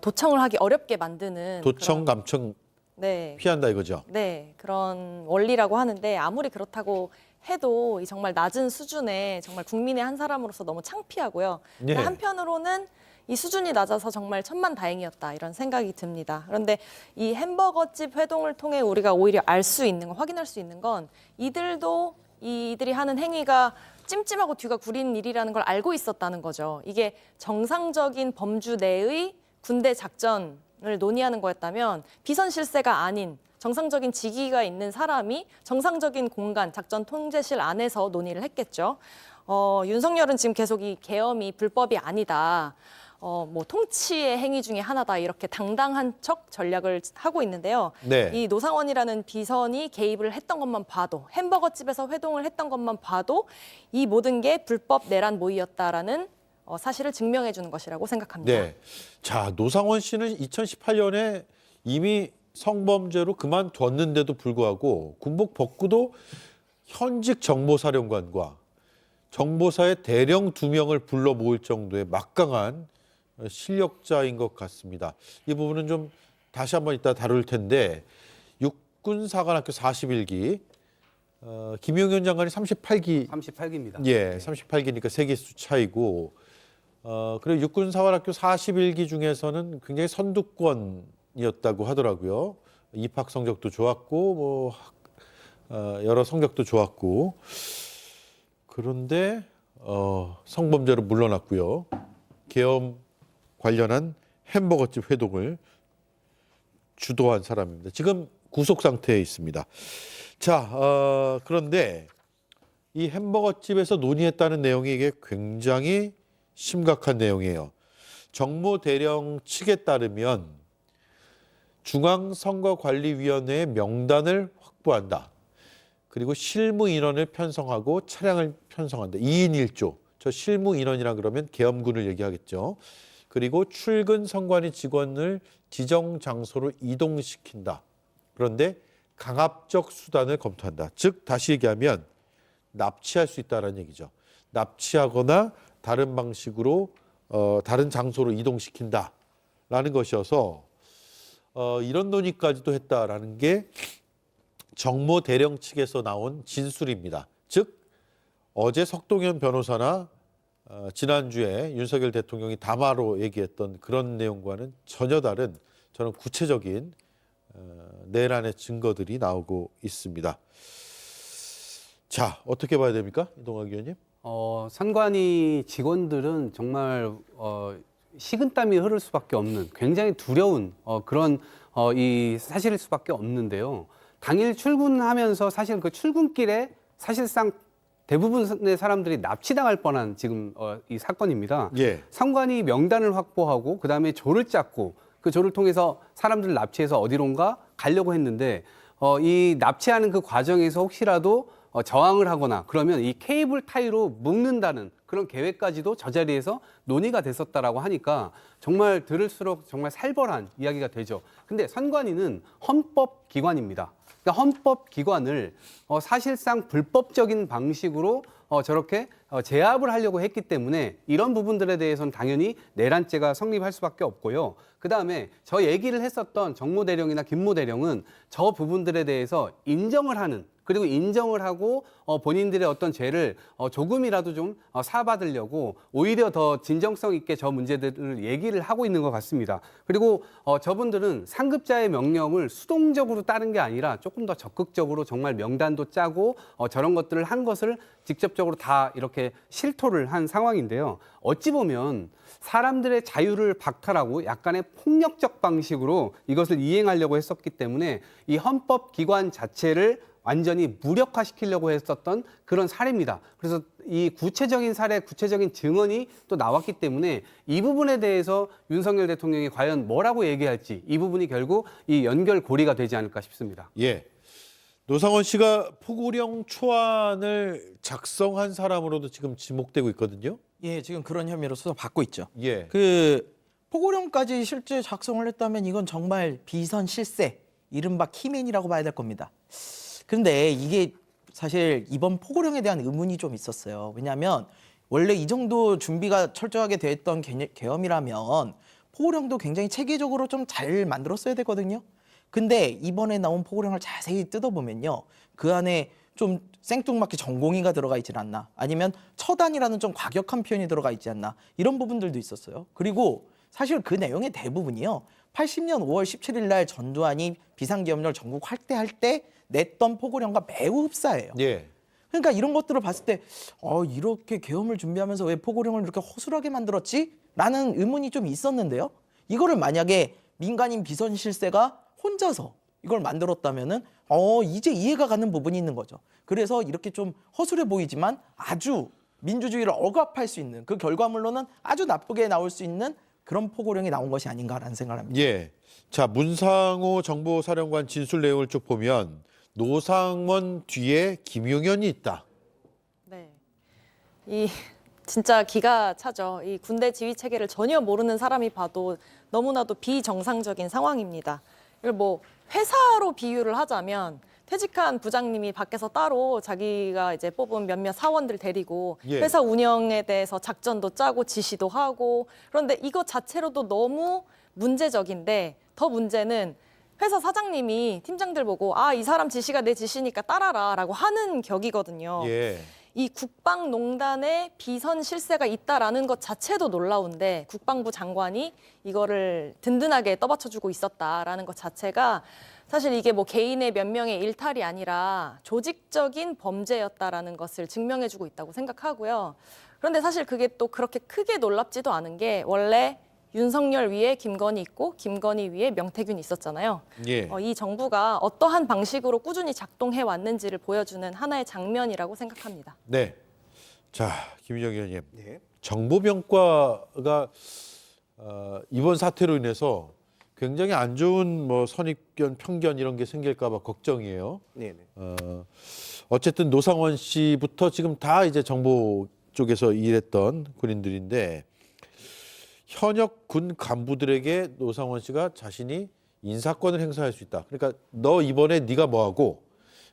도청을 하기 어렵게 만드는 도청, 감청 네. 피한다 이거죠? 네, 그런 원리라고 하는데 아무리 그렇다고 해도 이 정말 낮은 수준의 정말 국민의 한 사람으로서 너무 창피하고요. 예. 한편으로는 이 수준이 낮아서 정말 천만다행이었다 이런 생각이 듭니다. 그런데 이 햄버거집 회동을 통해 우리가 오히려 알 수 있는 건, 확인할 수 있는 건 이들이 하는 행위가 찜찜하고 뒤가 구린 일이라는 걸 알고 있었다는 거죠. 이게 정상적인 범주 내의 군대 작전을 논의하는 거였다면 비선 실세가 아닌 정상적인 직위가 있는 사람이 정상적인 공간, 작전 통제실 안에서 논의를 했겠죠. 윤석열은 지금 계속 이 계엄이 불법이 아니다. 뭐 통치의 행위 중에 하나다 이렇게 당당한 척 전략을 하고 있는데요. 네. 이 노상원이라는 비선이 개입을 했던 것만 봐도 햄버거 집에서 회동을 했던 것만 봐도 이 모든 게 불법 내란 모의였다라는 사실을 증명해 주는 것이라고 생각합니다. 네. 자, 노상원 씨는 2018년에 이미 성범죄로 그만뒀는데도 불구하고 군복 벗고도 현직 정보사령관과 정보사의 대령 2명을 불러 모을 정도의 막강한 실력자인 것 같습니다. 이 부분은 좀 다시 한번 이따 다룰 텐데 육군사관학교 41기 김용현 장관이 38기 38기입니다. 예, 38기니까 3개수 차이고 그리고 육군사관학교 41기 중에서는 굉장히 선두권이었다고 하더라고요. 입학 성적도 좋았고 뭐 여러 성적도 좋았고 그런데 성범죄로 물러났고요. 계엄 관련한 햄버거집 회동을 주도한 사람입니다. 지금 구속 상태에 있습니다. 자, 그런데 이 햄버거집에서 논의했다는 내용이 이게 굉장히 심각한 내용이에요. 정모 대령 측에 따르면 중앙선거관리위원회의 명단을 확보한다. 그리고 실무 인원을 편성하고 차량을 편성한다. 2인 1조. 저 실무 인원이라 그러면 계엄군을 얘기하겠죠. 그리고 출근 선관위 직원을 지정 장소로 이동시킨다. 그런데 강압적 수단을 검토한다. 즉 다시 얘기하면 납치할 수 있다는 얘기죠. 납치하거나 다른 방식으로 다른 장소로 이동시킨다라는 것이어서 이런 논의까지도 했다라는 게 정모 대령 측에서 나온 진술입니다. 즉 어제 석동현 변호사나 지난주에 윤석열 대통령이 담화로 얘기했던 그런 내용과는 전혀 다른 저는 구체적인 내란의 증거들이 나오고 있습니다. 자, 어떻게 봐야 됩니까? 이동학 의원님? 선관위 직원들은 정말 식은땀이 흐를 수밖에 없는 굉장히 두려운 그런 이 사실일 수밖에 없는데요. 당일 출근하면서 사실 그 출근길에 사실상 대부분의 사람들이 납치당할 뻔한 지금 이 사건입니다. 예. 선관위 명단을 확보하고 그다음에 조를 짰고 그 조를 통해서 사람들을 납치해서 어디론가 가려고 했는데 이 납치하는 그 과정에서 혹시라도 저항을 하거나 그러면 이 케이블 타이로 묶는다는 그런 계획까지도 저 자리에서 논의가 됐었다라고 하니까 정말 들을수록 정말 살벌한 이야기가 되죠. 근데 선관위는 헌법기관입니다. 그러니까 헌법기관을 사실상 불법적인 방식으로 저렇게 제압을 하려고 했기 때문에 이런 부분들에 대해서는 당연히 내란죄가 성립할 수밖에 없고요. 그다음에 저 얘기를 했었던 정모대령이나 김모대령은 저 부분들에 대해서 인정을 하는 그리고 인정을 하고 본인들의 어떤 죄를 조금이라도 좀 사받으려고 오히려 더 진정성 있게 저 문제들을 얘기를 하고 있는 것 같습니다. 그리고 저분들은 상급자의 명령을 수동적으로 따른 게 아니라 조금 더 적극적으로 정말 명단도 짜고 저런 것들을 한 것을 직접적으로 다 이렇게 실토를 한 상황인데요. 어찌 보면 사람들의 자유를 박탈하고 약간의 폭력적 방식으로 이것을 이행하려고 했었기 때문에 이 헌법기관 자체를 완전히 무력화시키려고 했었던 그런 사례입니다. 그래서 이 구체적인 사례, 구체적인 증언이 또 나왔기 때문에 이 부분에 대해서 윤석열 대통령이 과연 뭐라고 얘기할지 이 부분이 결국 이 연결고리가 되지 않을까 싶습니다. 예. 노상원 씨가 포고령 초안을 작성한 사람으로도 지금 지목되고 있거든요. 예, 지금 그런 혐의로 수사받고 있죠. 예. 그 포고령까지 실제 작성을 했다면 이건 정말 비선 실세, 이른바 키맨이라고 봐야 될 겁니다. 그런데 이게 사실 이번 포고령에 대한 의문이 좀 있었어요. 왜냐하면 원래 이 정도 준비가 철저하게 돼 있던 계엄이라면 포고령도 굉장히 체계적으로 좀 잘 만들었어야 되거든요. 근데 이번에 나온 포고령을 자세히 뜯어보면요. 그 안에 좀 생뚱맞게 전공의가 들어가 있질 않나, 아니면 처단이라는 좀 과격한 표현이 들어가 있지 않나, 이런 부분들도 있었어요. 그리고 사실 그 내용의 대부분이요. 80년 5월 17일 날 전두환이 비상계엄령 전국 확대할 때 냈던 포고령과 매우 흡사해요. 예. 그러니까 이런 것들을 봤을 때 이렇게 계엄을 준비하면서 왜 포고령을 이렇게 허술하게 만들었지? 라는 의문이 좀 있었는데요. 이거를 만약에 민간인 비선 실세가 혼자서 이걸 만들었다면은 이제 이해가 가는 부분이 있는 거죠. 그래서 이렇게 좀 허술해 보이지만 아주 민주주의를 억압할 수 있는, 그 결과물로는 아주 나쁘게 나올 수 있는 그런 포고령이 나온 것이 아닌가라는 생각을 합니다. 예. 자, 문상호 정보사령관 진술 내용을 쭉 보면 노상원 뒤에 김용현이 있다. 네. 이 진짜 기가 차죠. 이 군대 지휘 체계를 전혀 모르는 사람이 봐도 너무나도 비정상적인 상황입니다. 이걸 뭐 회사로 비유를 하자면 퇴직한 부장님이 밖에서 따로 자기가 이제 뽑은 몇몇 사원들 데리고 예. 회사 운영에 대해서 작전도 짜고 지시도 하고, 그런데 이것 자체로도 너무 문제적인데, 더 문제는 회사 사장님이 팀장들 보고 이 사람 지시가 내 지시니까 따라라라고 하는 격이거든요. 예. 이 국방농단에 비선 실세가 있다라는 것 자체도 놀라운데 국방부 장관이 이거를 든든하게 떠받쳐주고 있었다라는 것 자체가 사실 이게 뭐 개인의 몇 명의 일탈이 아니라 조직적인 범죄였다라는 것을 증명해주고 있다고 생각하고요. 그런데 사실 그게 또 그렇게 크게 놀랍지도 않은 게 원래 윤석열 위에 김건희 있고 김건희 위에 명태균이 있었잖아요. 예. 이 정부가 어떠한 방식으로 꾸준히 작동해 왔는지를 보여주는 하나의 장면이라고 생각합니다. 네. 자, 김희정 의원님. 네. 정보병과가 이번 사태로 인해서 굉장히 안 좋은 뭐 선입견, 편견 이런 게 생길까 봐 걱정이에요. 네네. 어쨌든 노상원 씨부터 지금 다 이제 정보 쪽에서 일했던 군인들인데 현역 군 간부들에게 노상원 씨가 자신이 인사권을 행사할 수 있다. 그러니까 너 이번에 네가 뭐 하고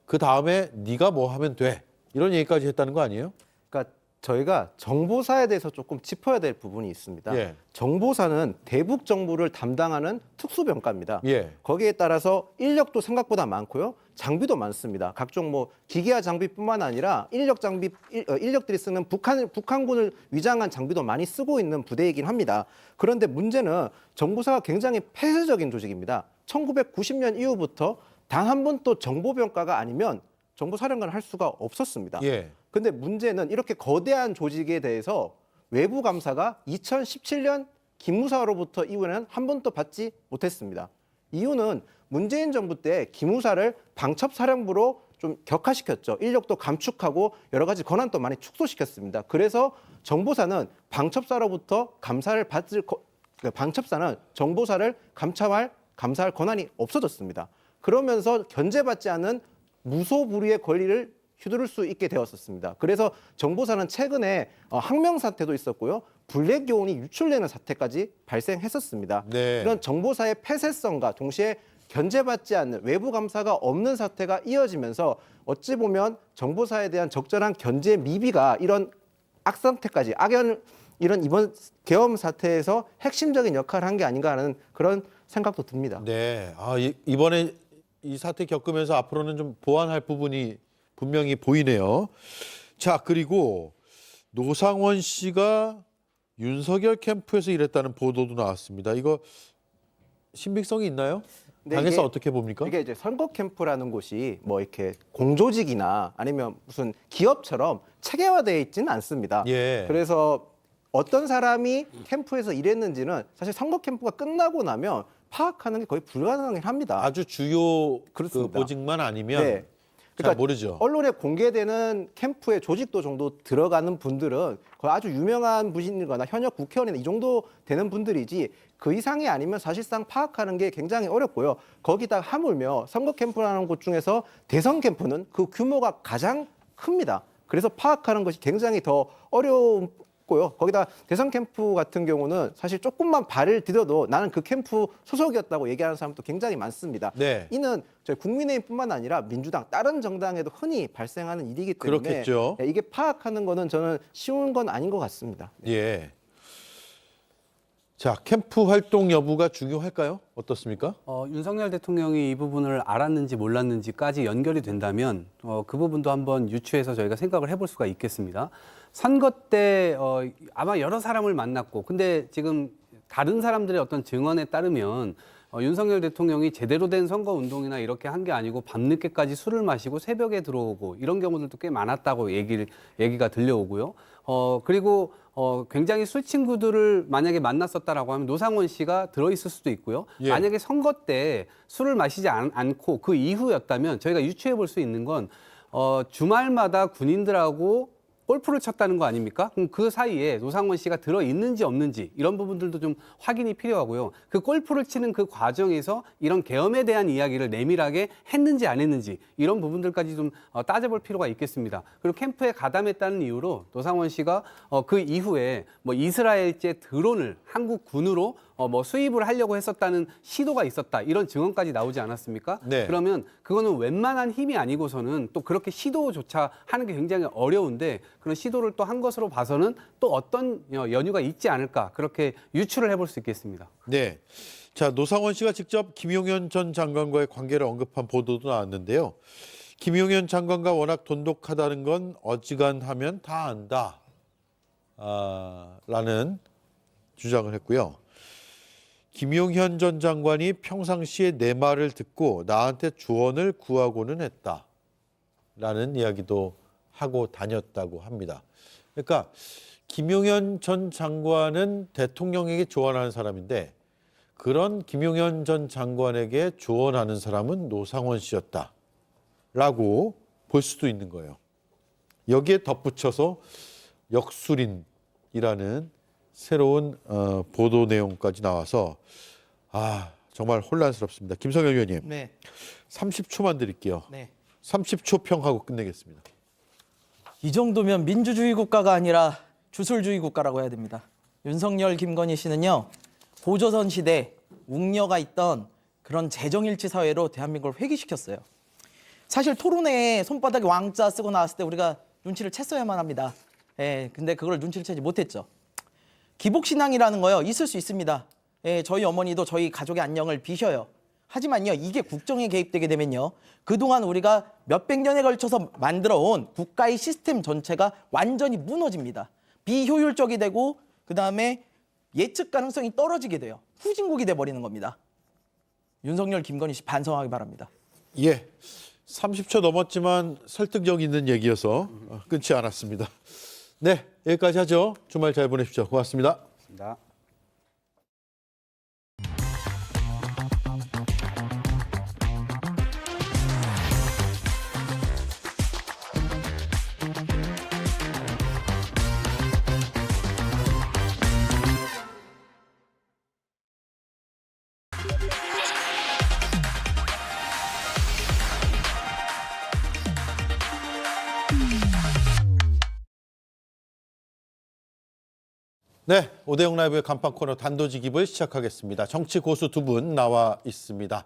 그 다음에 네가 뭐 하면 돼. 이런 얘기까지 했다는 거 아니에요? 그러니까 저희가 정보사에 대해서 조금 짚어야 될 부분이 있습니다. 예. 정보사는 대북 정보를 담당하는 특수병과입니다. 예. 거기에 따라서 인력도 생각보다 많고요. 장비도 많습니다. 각종 뭐 기계화 장비뿐만 아니라 인력들이 쓰는 북한군을 위장한 장비도 많이 쓰고 있는 부대이긴 합니다. 그런데 문제는 정보사가 굉장히 폐쇄적인 조직입니다. 1990년 이후부터 단 한 번도 정보병과가 아니면 정보사령관을 할 수가 없었습니다. 예. 근데 문제는 이렇게 거대한 조직에 대해서 외부 감사가 2017년 기무사로부터 이후에는 한 번도 받지 못했습니다. 이유는 문재인 정부 때 기무사를 방첩사령부로 좀 격화시켰죠. 인력도 감축하고 여러 가지 권한도 많이 축소시켰습니다. 그래서 정보사는 방첩사로부터 방첩사는 정보사를 감사할 권한이 없어졌습니다. 그러면서 견제받지 않은 무소불위의 권리를 휘두를 수 있게 되었었습니다. 그래서 정보사는 최근에 항명 사태도 있었고요. 블랙 요원이 유출되는 사태까지 발생했었습니다. 네. 이런 정보사의 폐쇄성과 동시에 견제받지 않는 외부 감사가 없는 사태가 이어지면서 어찌 보면 정보사에 대한 적절한 견제 미비가 이런 악상태까지 이런 이번 계엄 사태에서 핵심적인 역할을 한 게 아닌가 하는 그런 생각도 듭니다. 네. 이번에 이 사태 겪으면서 앞으로는 좀 보완할 부분이 분명히 보이네요. 자, 그리고 노상원 씨가 윤석열 캠프에서 일했다는 보도도 나왔습니다. 이거 신빙성이 있나요? 네, 당에서 이게- 어떻게 봅니까? 이게 이제 선거 캠프라는 곳이 뭐 이렇게 공조직이나 아니면 무슨 기업처럼 체계화되어 있지는 않습니다. 예. 그래서 어떤 사람이 캠프에서 일했는지는 사실 선거 캠프가 끝나고 나면 파악하는 게 거의 불가능하긴 합니다. 아주 주요 그 그렇습니다. 보직만 아니면 네. 잘 모르죠. 언론에 공개되는 캠프의 조직도 정도 들어가는 분들은 거의 아주 유명한 분이거나 현역 국회의원이나 이 정도 되는 분들이지 그 이상이 아니면 사실상 파악하는 게 굉장히 어렵고요. 거기다 하물며 선거 캠프라는 곳 중에서 대선 캠프는 그 규모가 가장 큽니다. 그래서 파악하는 것이 굉장히 더 어렵고요. 거기다 대선 캠프 같은 경우는 사실 조금만 발을 디뎌도 나는 그 캠프 소속이었다고 얘기하는 사람도 굉장히 많습니다. 네. 이는 저희 국민의힘뿐만 아니라 민주당 다른 정당에도 흔히 발생하는 일이기 때문에 그렇겠죠. 이게 파악하는 거는 저는 쉬운 건 아닌 것 같습니다. 예. 자, 캠프 활동 여부가 중요할까요? 어떻습니까? 윤석열 대통령이 이 부분을 알았는지 몰랐는지까지 연결이 된다면 그 부분도 한번 유추해서 저희가 생각을 해볼 수가 있겠습니다. 선거 때 아마 여러 사람을 만났고, 근데 지금 다른 사람들의 어떤 증언에 따르면 윤석열 대통령이 제대로 된 선거 운동이나 이렇게 한 게 아니고 밤늦게까지 술을 마시고 새벽에 들어오고 이런 경우들도 꽤 많았다고 얘기가 들려오고요. 그리고 굉장히 술 친구들을 만약에 만났었다라고 하면 노상원 씨가 들어있을 수도 있고요. 예. 만약에 선거 때 술을 마시지 않고 그 이후였다면 저희가 유추해 볼 수 있는 건 주말마다 군인들하고 골프를 쳤다는 거 아닙니까? 그럼 그 사이에 노상원 씨가 들어있는지 없는지 이런 부분들도 좀 확인이 필요하고요. 그 골프를 치는 그 과정에서 이런 계엄에 대한 이야기를 내밀하게 했는지 안 했는지 이런 부분들까지 좀 따져볼 필요가 있겠습니다. 그리고 캠프에 가담했다는 이유로 노상원 씨가 그 이후에 뭐 이스라엘제 드론을 한국 군으로 뭐 수입을 하려고 했었다는 시도가 있었다. 이런 증언까지 나오지 않았습니까? 네. 그러면 그거는 웬만한 힘이 아니고서는 또 그렇게 시도조차 하는 게 굉장히 어려운데 그런 시도를 또 한 것으로 봐서는 또 어떤 연유가 있지 않을까 그렇게 유추를 해볼 수 있겠습니다. 네. 자, 노상원 씨가 직접 김용현 전 장관과의 관계를 언급한 보도도 나왔는데요. 김용현 장관과 워낙 돈독하다는 건 어지간하면 다 안다. 라는 주장을 했고요. 김용현 전 장관이 평상시에 내 말을 듣고 나한테 조언을 구하고는 했다. 라는 이야기도 하고 다녔다고 합니다. 그러니까 김용현 전 장관은 대통령에게 조언하는 사람인데 그런 김용현 전 장관에게 조언하는 사람은 노상원 씨였다라고 볼 수도 있는 거예요. 여기에 덧붙여서 역술인이라는 새로운 보도 내용까지 나와서 정말 혼란스럽습니다. 김성현 의원님, 네. 30초만 드릴게요. 네. 30초 평하고 끝내겠습니다. 이 정도면 민주주의 국가가 아니라 주술주의 국가라고 해야 됩니다. 윤석열, 김건희 씨는요. 고조선 시대 웅녀가 있던 그런 재정일치 사회로 대한민국을 회귀시켰어요. 사실 토론회에 손바닥에 왕자 쓰고 나왔을 때 우리가 눈치를 챘어야만 합니다. 근데 그걸 눈치를 채지 못했죠. 기복신앙이라는 거요. 있을 수 있습니다. 저희 어머니도 저희 가족의 안녕을 비셔요. 하지만요. 이게 국정에 개입되게 되면요. 그동안 우리가 몇백 년에 걸쳐서 만들어온 국가의 시스템 전체가 완전히 무너집니다. 비효율적이 되고 그다음에 예측 가능성이 떨어지게 돼요. 후진국이 돼버리는 겁니다. 윤석열, 김건희 씨 반성하기 바랍니다. 예, 30초 넘었지만 설득력 있는 얘기여서 끊지 않았습니다. 네, 여기까지 하죠. 주말 잘 보내십시오. 고맙습니다. 고맙습니다. 네, 오대영 라이브의 간판 코너 단도직입을 시작하겠습니다. 정치 고수 두 분 나와 있습니다.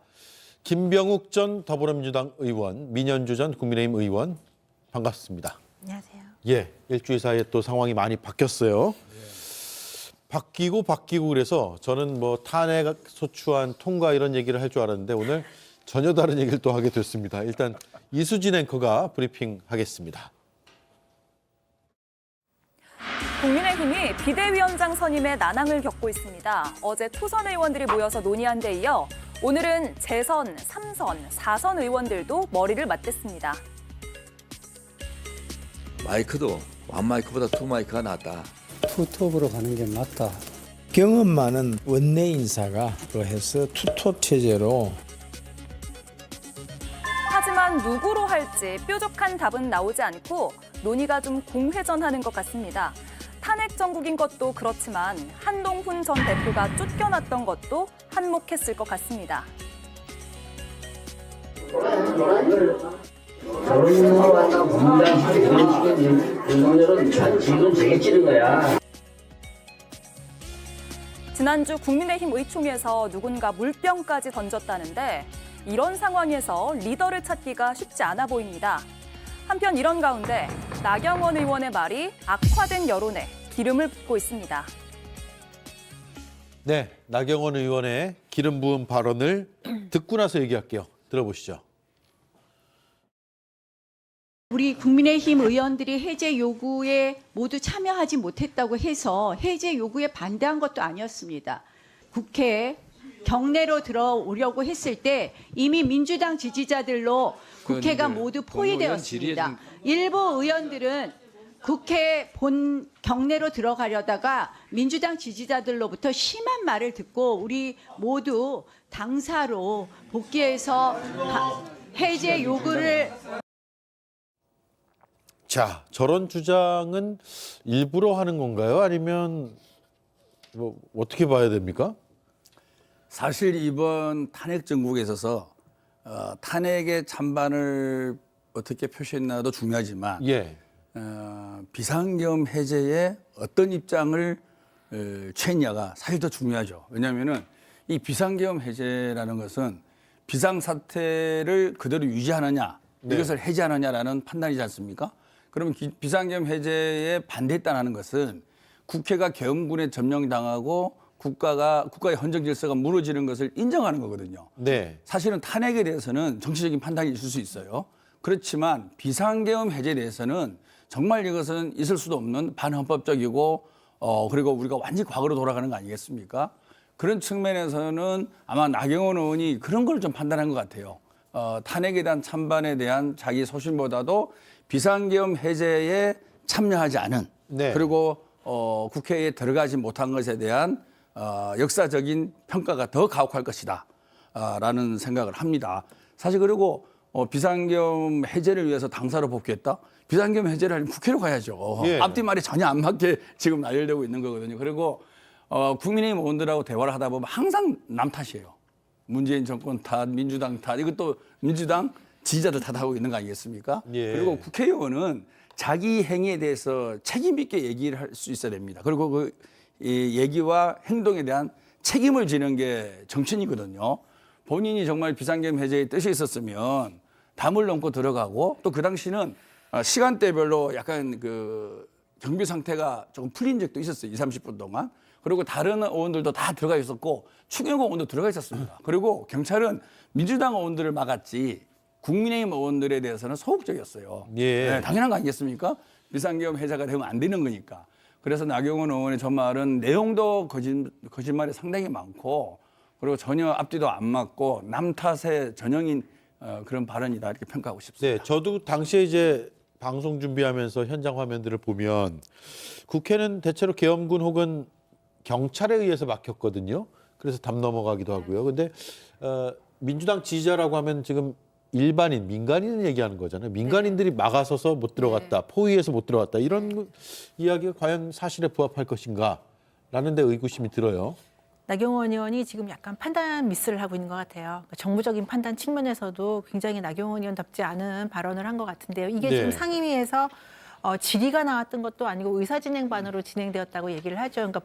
김병욱 전 더불어민주당 의원, 민현주 전 국민의힘 의원 반갑습니다. 안녕하세요. 예, 일주일 사이에 또 상황이 많이 바뀌었어요. 바뀌고 그래서 저는 뭐 탄핵 소추안 통과 이런 얘기를 할 줄 알았는데 오늘 전혀 다른 얘기를 또 하게 됐습니다. 일단 이수진 앵커가 브리핑 하겠습니다. 국민의힘이 비대위원장 선임에 난항을 겪고 있습니다. 어제 초선 의원들이 모여서 논의한 데 이어 오늘은 재선, 3선, 4선 의원들도 머리를 맞댔습니다. 마이크도 완마이크보다 투마이크가 낫다. 투톱으로 가는 게 맞다. 경험 많은 원내 인사가 해서 투톱 체제로. 하지만 누구로 할지 뾰족한 답은 나오지 않고 논의가 좀 공회전하는 것 같습니다. 탄핵 정국인 것도 그렇지만 한동훈 전 대표가 쫓겨났던 것도 한몫했을 것 같습니다. 지난주 국민의힘 의총에서 누군가 물병까지 던졌다는데 이런 상황에서 리더를 찾기가 쉽지 않아 보입니다. 한편 이런 가운데 나경원 의원의 말이 악화된 여론에 기름을 붓고 있습니다. 네, 나경원 의원의 기름 부은 발언을 듣고 나서 얘기할게요. 들어보시죠. 우리 국민의힘 의원들이 해제 요구에 모두 참여하지 못했다고 해서 해제 요구에 반대한 것도 아니었습니다. 국회에 경내로 들어오려고 했을 때 이미 민주당 지지자들로 국회가 모두 포위되었습니다. 일부 의원들은 국회 본 경내로 들어가려다가 민주당 지지자들로부터 심한 말을 듣고 우리 모두 당사로 복귀해서 해제 요구를 자, 저런 주장은 일부러 하는 건가요? 아니면 뭐 어떻게 봐야 됩니까? 사실 이번 탄핵 정국에 있어서 탄핵의 찬반을 어떻게 표시했나도 중요하지만 예. 비상계엄 해제에 어떤 입장을 취했냐가 사실 더 중요하죠. 왜냐하면은 이 비상계엄 해제라는 것은 비상사태를 그대로 유지하느냐 이것을 해제하느냐라는 판단이지 않습니까? 그러면 비상계엄 해제에 반대했다는 것은 국회가 계엄군에 점령당하고 국가의 헌정 질서가 무너지는 것을 인정하는 거거든요. 네. 사실은 탄핵에 대해서는 정치적인 판단이 있을 수 있어요. 그렇지만 비상계엄 해제에 대해서는 정말 이것은 있을 수도 없는 반헌법적이고 그리고 우리가 완전히 과거로 돌아가는 거 아니겠습니까? 그런 측면에서는 아마 나경원 의원이 그런 걸 좀 판단한 것 같아요. 탄핵에 대한 찬반에 대한 자기 소신보다도 비상계엄 해제에 참여하지 않은 네. 그리고 국회에 들어가지 못한 것에 대한 역사적인 평가가 더 가혹할 것이다 라는 생각을 합니다. 사실 그리고 비상계엄 해제를 위해서 당사로 복귀했다? 비상계엄 해제를 하려면 국회로 가야죠. 예. 앞뒤 말이 전혀 안 맞게 지금 나열되고 있는 거거든요. 그리고 국민의힘 의원들하고 대화를 하다 보면 항상 남 탓이에요. 문재인 정권 탓, 민주당 탓, 이것도 민주당 지지자들 탓하고 있는 거 아니겠습니까? 예. 그리고 국회의원은 자기 행위에 대해서 책임 있게 얘기를 할 수 있어야 됩니다. 그리고 그 이 얘기와 행동에 대한 책임을 지는 게 정치인이거든요. 본인이 정말 비상계엄 해제의 뜻이 있었으면 담을 넘고 들어가고 또 그 당시는 시간대별로 약간 그 경비 상태가 조금 풀린 적도 있었어요. 20-30분 동안. 그리고 다른 의원들도 다 들어가 있었고 추경호 의원도 들어가 있었습니다. 그리고 경찰은 민주당 의원들을 막았지 국민의힘 의원들에 대해서는 소극적이었어요. 예. 네, 당연한 거 아니겠습니까? 비상계엄 해제가 되면 안 되는 거니까. 그래서 나경원 의원의 저 말은 내용도 거짓말이 상당히 많고 그리고 전혀 앞뒤도 안 맞고 남 탓의 전형인 그런 발언이다 이렇게 평가하고 싶습니다. 네, 저도 당시에 이제 방송 준비하면서 현장 화면들을 보면 국회는 대체로 계엄군 혹은 경찰에 의해서 막혔거든요. 그래서 담 넘어가기도 하고요. 근데 민주당 지지자라고 하면 지금 일반인, 민간인을 얘기하는 거잖아요. 민간인들이 막아서서 못 들어갔다, 포위해서 못 들어갔다 이런 이야기가 과연 사실에 부합할 것인가라는 데 의구심이 들어요. 나경원 의원이 지금 약간 판단 미스를 하고 있는 것 같아요. 그러니까 정부적인 판단 측면에서도 굉장히 나경원 의원답지 않은 발언을 한 것 같은데요. 이게 지금 상임위에서 질의가 나왔던 것도 아니고 의사진행반으로 진행되었다고 얘기를 하죠. 그러니까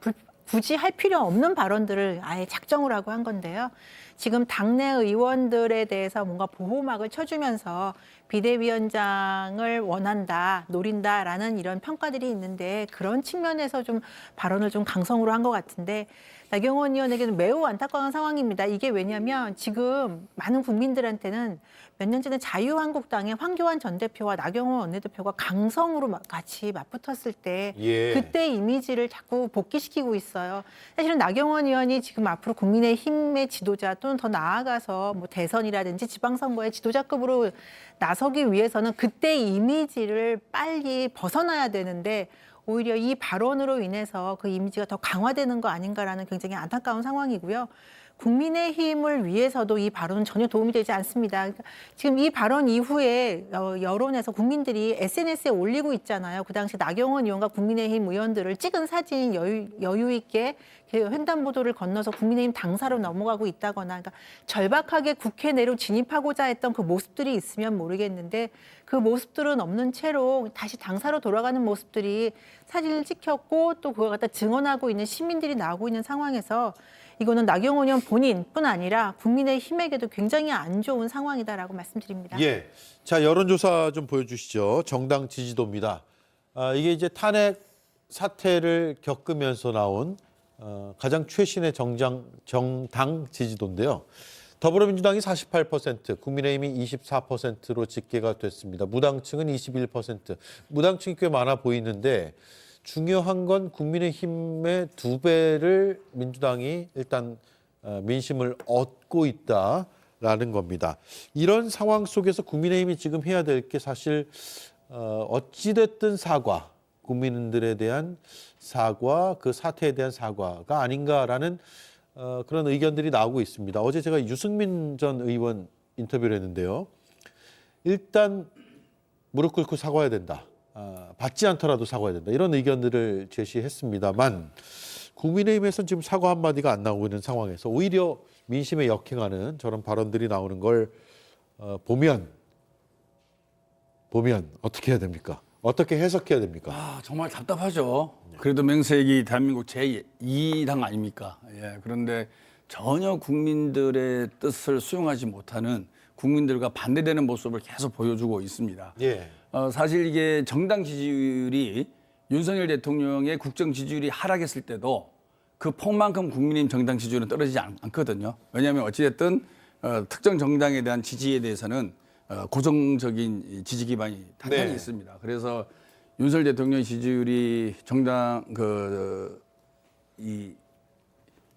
굳이 할 필요 없는 발언들을 아예 작정을 하고 한 건데요. 지금 당내 의원들에 대해서 뭔가 보호막을 쳐주면서 비대위원장을 원한다, 노린다라는 이런 평가들이 있는데 그런 측면에서 좀 발언을 좀 강성으로 한 것 같은데 나경원 의원에게는 매우 안타까운 상황입니다. 이게 왜냐하면 지금 많은 국민들한테는 몇 년 전에 자유한국당의 황교안 전 대표와 나경원 원내대표가 강성으로 같이 맞붙었을 때 그때 이미지를 자꾸 복귀시키고 있어요. 사실은 나경원 의원이 지금 앞으로 국민의힘의 지도자 또는 더 나아가서 뭐 대선이라든지 지방선거의 지도자급으로 나서기 위해서는 그때 이미지를 빨리 벗어나야 되는데 오히려 이 발언으로 인해서 그 이미지가 더 강화되는 거 아닌가라는 굉장히 안타까운 상황이고요. 국민의힘을 위해서도 이 발언은 전혀 도움이 되지 않습니다. 그러니까 지금 이 발언 이후에 여론에서 국민들이 SNS에 올리고 있잖아요. 그 당시 나경원 의원과 국민의힘 의원들을 찍은 사진 여유 있게 횡단보도를 건너서 국민의힘 당사로 넘어가고 있다거나 그러니까 절박하게 국회 내로 진입하고자 했던 그 모습들이 있으면 모르겠는데 그 모습들은 없는 채로 다시 당사로 돌아가는 모습들이 사진을 찍혔고 또 그걸 갖다 증언하고 있는 시민들이 나오고 있는 상황에서 이거는 나경원 의원 본인뿐 아니라 국민의힘에게도 굉장히 안 좋은 상황이다라고 말씀드립니다. 예, 자 여론조사 좀 보여주시죠. 정당 지지도입니다. 이게 이제 탄핵 사태를 겪으면서 나온 가장 최신의 정당 지지도인데요. 더불어민주당이 48%, 국민의힘이 24%로 집계가 됐습니다. 무당층은 21%. 무당층이 꽤 많아 보이는데 중요한 건 국민의힘의 2배를 민주당이 일단 민심을 얻고 있다라는 겁니다. 이런 상황 속에서 국민의힘이 지금 해야 될 게 사실 어찌됐든 사과, 국민들에 대한 사과, 그 사태에 대한 사과가 아닌가라는 그런 의견들이 나오고 있습니다. 어제 제가 유승민 전 의원 인터뷰를 했는데요. 일단 무릎 꿇고 사과해야 된다. 받지 않더라도 사과해야 된다. 이런 의견들을 제시했습니다만 국민의힘에서는 지금 사과 한마디가 안 나오고 있는 상황에서 오히려 민심에 역행하는 저런 발언들이 나오는 걸 보면 어떻게 해야 됩니까? 어떻게 해석해야 됩니까? 아, 정말 답답하죠. 그래도 명색이 대한민국 제2당 아닙니까? 예, 그런데 전혀 국민들의 뜻을 수용하지 못하는 국민들과 반대되는 모습을 계속 보여주고 있습니다. 예. 사실 이게 정당 지지율이 윤석열 대통령의 국정 지지율이 하락했을 때도 그 폭만큼 국민의힘 정당 지지율은 떨어지지 않거든요. 왜냐하면 어찌됐든 특정 정당에 대한 지지에 대해서는 고정적인 지지 기반이 탄탄히 네. 있습니다. 그래서 윤석열 대통령 지지율이 정당 이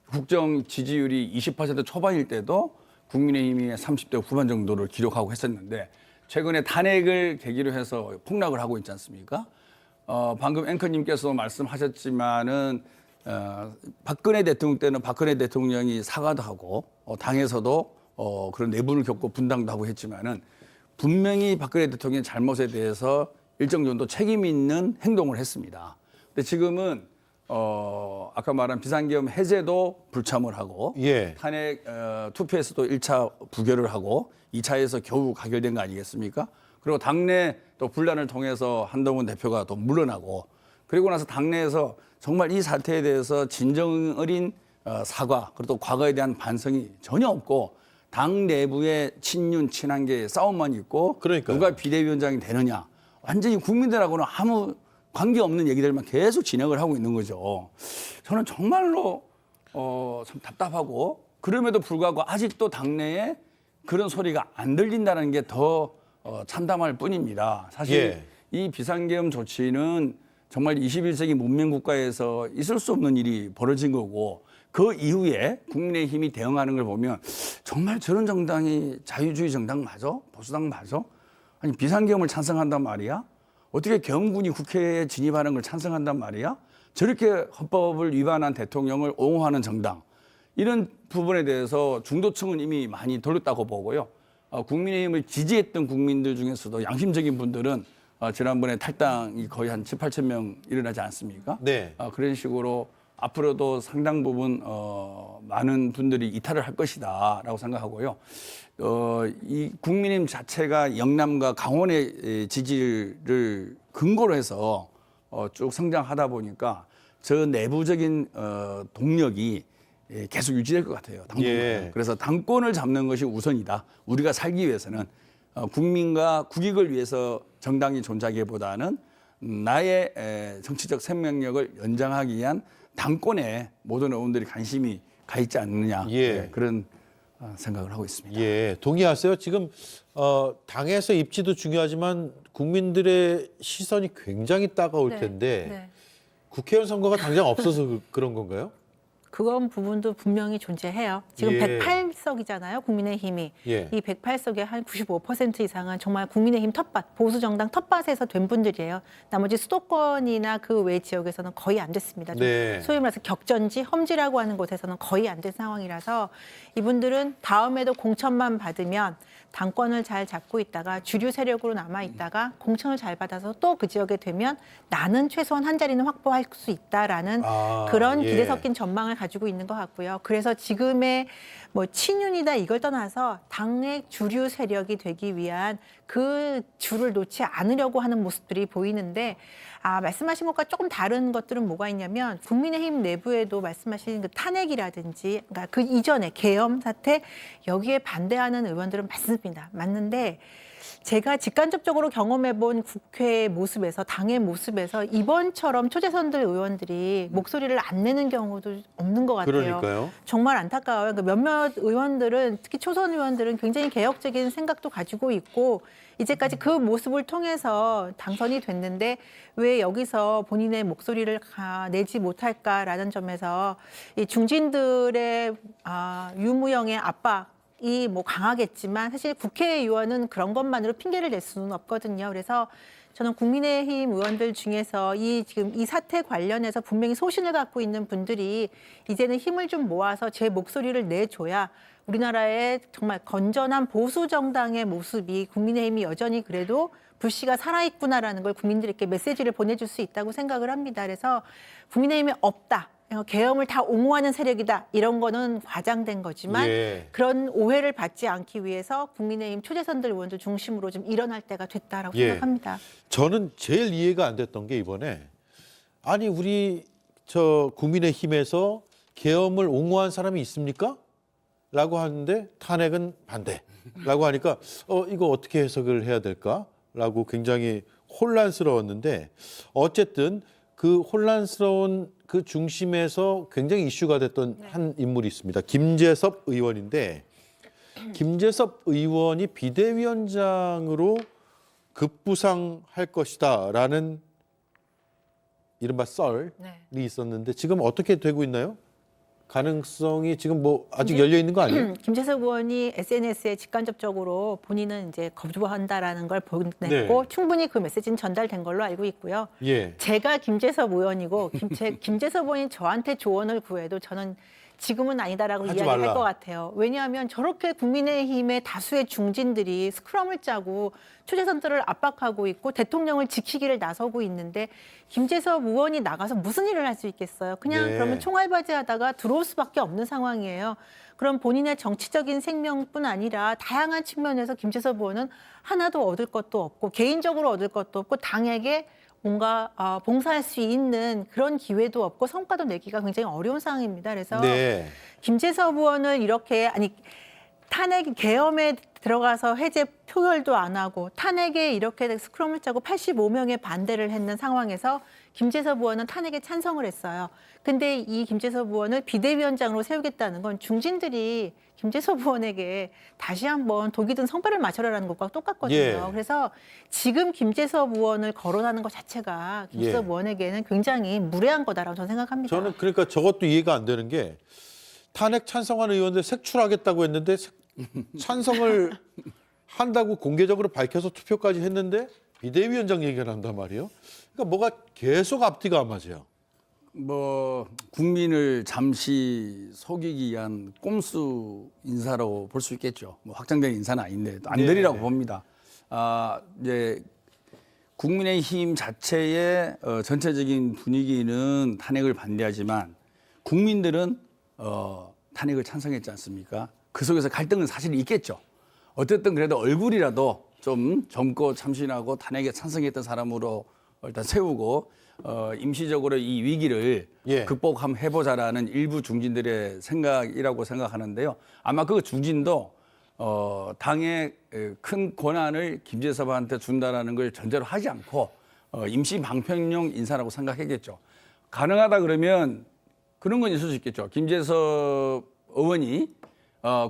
국정 지지율이 20% 초반일 때도 국민의힘이 30대 후반 정도를 기록하고 했었는데 최근에 탄핵을 계기로 해서 폭락을 하고 있지 않습니까? 방금 앵커님께서 말씀하셨지만은 박근혜 대통령 때는 박근혜 대통령이 사과도 하고 당에서도 그런 내분을 겪고 분당도 하고 했지만은 분명히 박근혜 대통령의 잘못에 대해서 일정 정도 책임 있는 행동을 했습니다. 근데 지금은 아까 말한 비상계엄 해제도 불참을 하고 예. 탄핵 투표에서도 1차 부결을 하고 2차에서 겨우 가결된 거 아니겠습니까? 그리고 당내 또 분란을 통해서 한동훈 대표가 또 물러나고 그리고 나서 당내에서 정말 이 사태에 대해서 진정 어린 사과 그리고 또 과거에 대한 반성이 전혀 없고 당 내부의 친윤 친한계 싸움만 있고 그러니까요. 누가 비대위원장이 되느냐 완전히 국민들하고는 아무 관계없는 얘기들만 계속 진행을 하고 있는 거죠. 저는 정말로 참 답답하고 그럼에도 불구하고 아직도 당내에 그런 소리가 안 들린다는 게 더 참담할 뿐입니다. 사실 예. 이 비상계엄 조치는 정말 21세기 문명 국가에서 있을 수 없는 일이 벌어진 거고 그 이후에 국민의힘이 대응하는 걸 보면 정말 저런 정당이 자유주의 정당 맞아? 보수당 맞아? 아니 비상계엄을 찬성한단 말이야? 어떻게 계엄군이 국회에 진입하는 걸 찬성한단 말이야? 저렇게 헌법을 위반한 대통령을 옹호하는 정당. 이런 부분에 대해서 중도층은 이미 많이 돌렸다고 보고요. 국민의힘을 지지했던 국민들 중에서도 양심적인 분들은 지난번에 탈당이 거의 한 7, 8천 명 일어나지 않습니까? 네. 그런 식으로 앞으로도 상당 부분 많은 분들이 이탈을 할 것이다라고 생각하고요. 이 국민의힘 자체가 영남과 강원의 지지를 근거로 해서 쭉 성장하다 보니까 저 내부적인 동력이 계속 유지될 것 같아요. 당분간. 예. 그래서 당권을 잡는 것이 우선이다. 우리가 살기 위해서는 국민과 국익을 위해서 정당이 존재하기보다는 나의 정치적 생명력을 연장하기 위한 당권에 모든 의원들이 관심이 가 있지 않느냐 예. 그런 생각을 하고 있습니다. 예, 동의하세요? 지금 당에서 입지도 중요하지만 국민들의 시선이 굉장히 따가울 네, 텐데 네. 국회의원 선거가 당장 없어서 그런 건가요? 그건 부분도 분명히 존재해요. 지금 예. 108석이잖아요, 국민의힘이. 예. 이 108석의 한 95% 이상은 정말 국민의힘 텃밭, 보수정당 텃밭에서 된 분들이에요. 나머지 수도권이나 그 외 지역에서는 거의 안 됐습니다. 좀 네. 소위 말해서 격전지, 험지라고 하는 곳에서는 거의 안 된 상황이라서 이분들은 다음에도 공천만 받으면 당권을 잘 잡고 있다가 주류 세력으로 남아있다가 공천을 잘 받아서 또 그 지역에 되면 나는 최소한 한 자리는 확보할 수 있다라는 그런 예. 기대 섞인 전망을 가지고 있는 것 같고요. 그래서 지금의 뭐 친윤이다 이걸 떠나서 당의 주류 세력이 되기 위한 그 줄을 놓지 않으려고 하는 모습들이 보이는데 말씀하신 것과 조금 다른 것들은 뭐가 있냐면 국민의힘 내부에도 말씀하신 그 탄핵이라든지 그러니까 그 이전에 계엄 사태 여기에 반대하는 의원들은 많습니다. 맞는데 제가 직간접적으로 경험해본 국회의 모습에서 당의 모습에서 이번처럼 초재선들 의원들이 목소리를 안 내는 경우도 없는 것 같아요. 그러니까요. 정말 안타까워요. 그러니까 몇몇 의원들은 특히 초선 의원들은 굉장히 개혁적인 생각도 가지고 있고 이제까지 그 모습을 통해서 당선이 됐는데 왜 여기서 본인의 목소리를 내지 못할까라는 점에서 이 중진들의 유무형의 압박 이 뭐 강하겠지만 사실 국회의원은 그런 것만으로 핑계를 낼 수는 없거든요. 그래서 저는 국민의힘 의원들 중에서 지금 이 사태 관련해서 분명히 소신을 갖고 있는 분들이 이제는 힘을 좀 모아서 제 목소리를 내줘야 우리나라의 정말 건전한 보수 정당의 모습이 국민의힘이 여전히 그래도 불씨가 살아있구나라는 걸 국민들에게 메시지를 보내줄 수 있다고 생각을 합니다. 그래서 국민의힘이 없다. 계엄을 다 옹호하는 세력이다. 이런 거는 과장된 거지만 예. 그런 오해를 받지 않기 위해서 국민의힘 초재선들 의원들 중심으로 좀 일어날 때가 됐다라고 예. 생각합니다. 저는 제일 이해가 안 됐던 게 이번에 아니 우리 국민의힘에서 계엄을 옹호한 사람이 있습니까? 라고 하는데 탄핵은 반대라고 하니까 이거 어떻게 해석을 해야 될까? 라고 굉장히 혼란스러웠는데 어쨌든 그 혼란스러운 그 중심에서 굉장히 이슈가 됐던 한 인물이 있습니다. 김재섭 의원인데 김재섭 의원이 비대위원장으로 급부상할 것이다라는 이른바 썰이 있었는데 지금 어떻게 되고 있나요? 가능성이 지금 뭐 아직 열려 있는 거 아니에요? 김재섭 의원이 SNS에 직간접적으로 본인은 이제 거부한다라는 걸 보냈고 네. 충분히 그 메시지는 전달된 걸로 알고 있고요. 예. 제가 김재섭 의원이고 김재섭 의원이 저한테 조언을 구해도 저는 지금은 아니다라고 하지 이야기할 말라. 것 같아요. 왜냐하면 저렇게 국민의힘의 다수의 중진들이 스크럼을 짜고 초재선들을 압박하고 있고 대통령을 지키기를 나서고 있는데 김재섭 의원이 나가서 무슨 일을 할 수 있겠어요. 그냥 네. 그러면 총알바지하다가 들어올 수밖에 없는 상황이에요. 그럼 본인의 정치적인 생명뿐 아니라 다양한 측면에서 김재섭 의원은 하나도 얻을 것도 없고 개인적으로 얻을 것도 없고 당에게 뭔가 봉사할 수 있는 그런 기회도 없고 성과도 내기가 굉장히 어려운 상황입니다. 그래서 네. 김재섭 의원을 이렇게 탄핵 계엄에 들어가서 해제 표결도 안 하고 탄핵에 이렇게 스크럼을 짜고 85명의 반대를 했는 상황에서 김재섭 의원은 탄핵에 찬성을 했어요. 근데 이 김재섭 의원을 비대위원장으로 세우겠다는 건 중진들이 김재섭 의원에게 다시 한번 독이 든 성배를 마셔라라는 것과 똑같거든요. 예. 그래서 지금 김재섭 의원을 거론하는 것 자체가 김재섭 예. 의원에게는 굉장히 무례한 거다라고 저는 생각합니다. 저는 그러니까 저것도 이해가 안 되는 게 탄핵 찬성하는 의원들 색출하겠다고 했는데 찬성을 한다고 공개적으로 밝혀서 투표까지 했는데 비대위원장 얘기를 한단 말이에요. 그러니까 뭐가 계속 앞뒤가 안 맞아요. 뭐 국민을 잠시 속이기 위한 꼼수 인사로 볼 수 있겠죠. 뭐 확정된 인사는 아닌데 안 되리라고 봅니다. 이제 국민의힘 자체의 전체적인 분위기는 탄핵을 반대하지만 국민들은 탄핵을 찬성했지 않습니까? 그 속에서 갈등은 사실 있겠죠. 어쨌든 그래도 얼굴이라도 좀 젊고 참신하고 탄핵에 찬성했던 사람으로 일단 세우고 임시적으로 이 위기를 극복 한번 해보자라는 일부 중진들의 생각이라고 생각하는데요. 아마 그 중진도 당의 큰 권한을 김재섭한테 준다라는 걸 전제로 하지 않고 임시 방편용 인사라고 생각했겠죠. 가능하다 그러면 그런 건 있을 수 있겠죠. 김재섭 의원이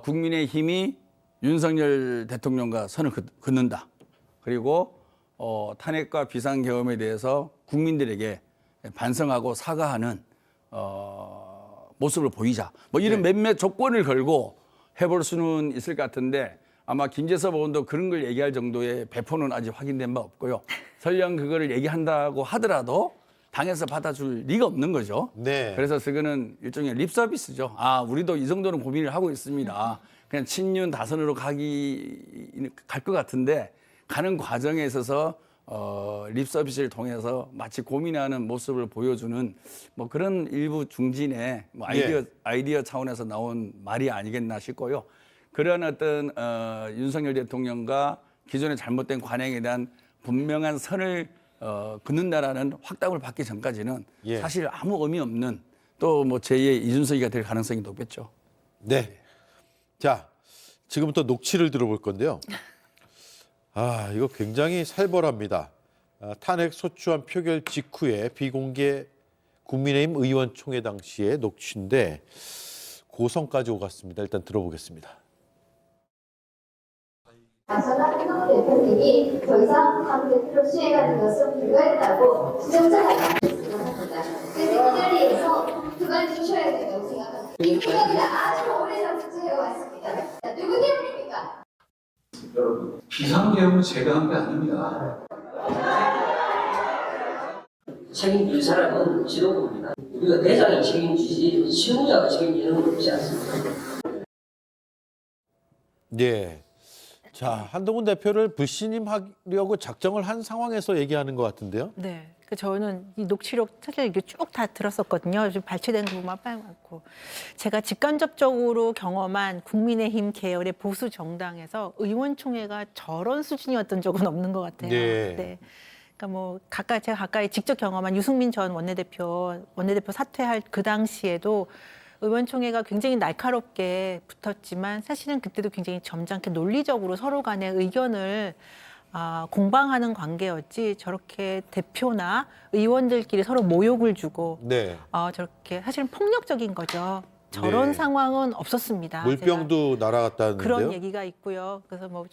국민의힘이 윤석열 대통령과 선을 긋는다. 그리고 탄핵과 비상계엄에 대해서 국민들에게 반성하고 사과하는 모습을 보이자. 뭐 이런 몇몇 조건을 걸고 해볼 수는 있을 것 같은데 아마 김재섭 의원도 그런 걸 얘기할 정도의 배포는 아직 확인된 바 없고요. 설령 그거를 얘기한다고 하더라도 당에서 받아줄 리가 없는 거죠. 네. 그래서 그거는 일종의 립 서비스죠. 우리도 이 정도는 고민을 하고 있습니다. 그냥 친윤 다선으로 갈 것 같은데 가는 과정에 있어서 립 서비스를 통해서 마치 고민하는 모습을 보여주는 뭐 그런 일부 중진의 뭐 아이디어 차원에서 나온 말이 아니겠나 싶고요. 그런 어떤 윤석열 대통령과 기존의 잘못된 관행에 대한 분명한 선을 긋는다라는 확답을 받기 전까지는 사실 아무 의미 없는 또 뭐 제2의 이준석이가 될 가능성이 높겠죠. 네. 자, 지금부터 녹취를 들어볼 건데요. 이거 굉장히 살벌합니다. 탄핵 소추안 표결 직후에 비공개 국민의힘 의원총회 당시의 녹취인데 고성까지 오갔습니다. 일단 들어보겠습니다. 전남동 대표님이 더 이상 당 대표로 수행하는 것은 불가했다고 주장자가 나왔습니다. 그래서 이 자리에서 그만 주셔야 된다고 생각합니다. 이 표현을 아주 오래전부터 해왔습니다. 누구 때문입니까? 여러분, 비상계엄은 제가 한 게 아닙니다. 책임질 사람은 지도부입니다. 우리가 대장이 책임지지 실무자가 책임지는 건 없지 않습니까? 네. 자, 한동훈 대표를 불신임하려고 작정을 한 상황에서 얘기하는 것 같은데요. 네. 저는 이 녹취록 사실 이게 쭉 다 들었었거든요. 좀 발췌된 부분만 빼놓고. 제가 직간접적으로 경험한 국민의힘 계열의 보수 정당에서 의원총회가 저런 수준이었던 적은 없는 것 같아요. 네. 그러니까 뭐 제가 가까이 직접 경험한 유승민 전 원내대표 사퇴할 그 당시에도 의원총회가 굉장히 날카롭게 붙었지만 사실은 그때도 굉장히 점잖게 논리적으로 서로 간의 의견을 공방하는 관계였지 저렇게 대표나 의원들끼리 서로 모욕을 주고 네. 저렇게 사실은 폭력적인 거죠. 저런 네. 상황은 없었습니다. 물병도 날아갔다는데요. 그런 얘기가 있고요. 그래서 뭐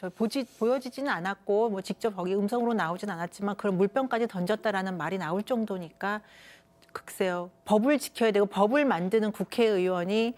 보여지지는 않았고 뭐 직접 거기 음성으로 나오진 않았지만 그런 물병까지 던졌다라는 말이 나올 정도니까 글쎄요. 법을 지켜야 되고 법을 만드는 국회의원이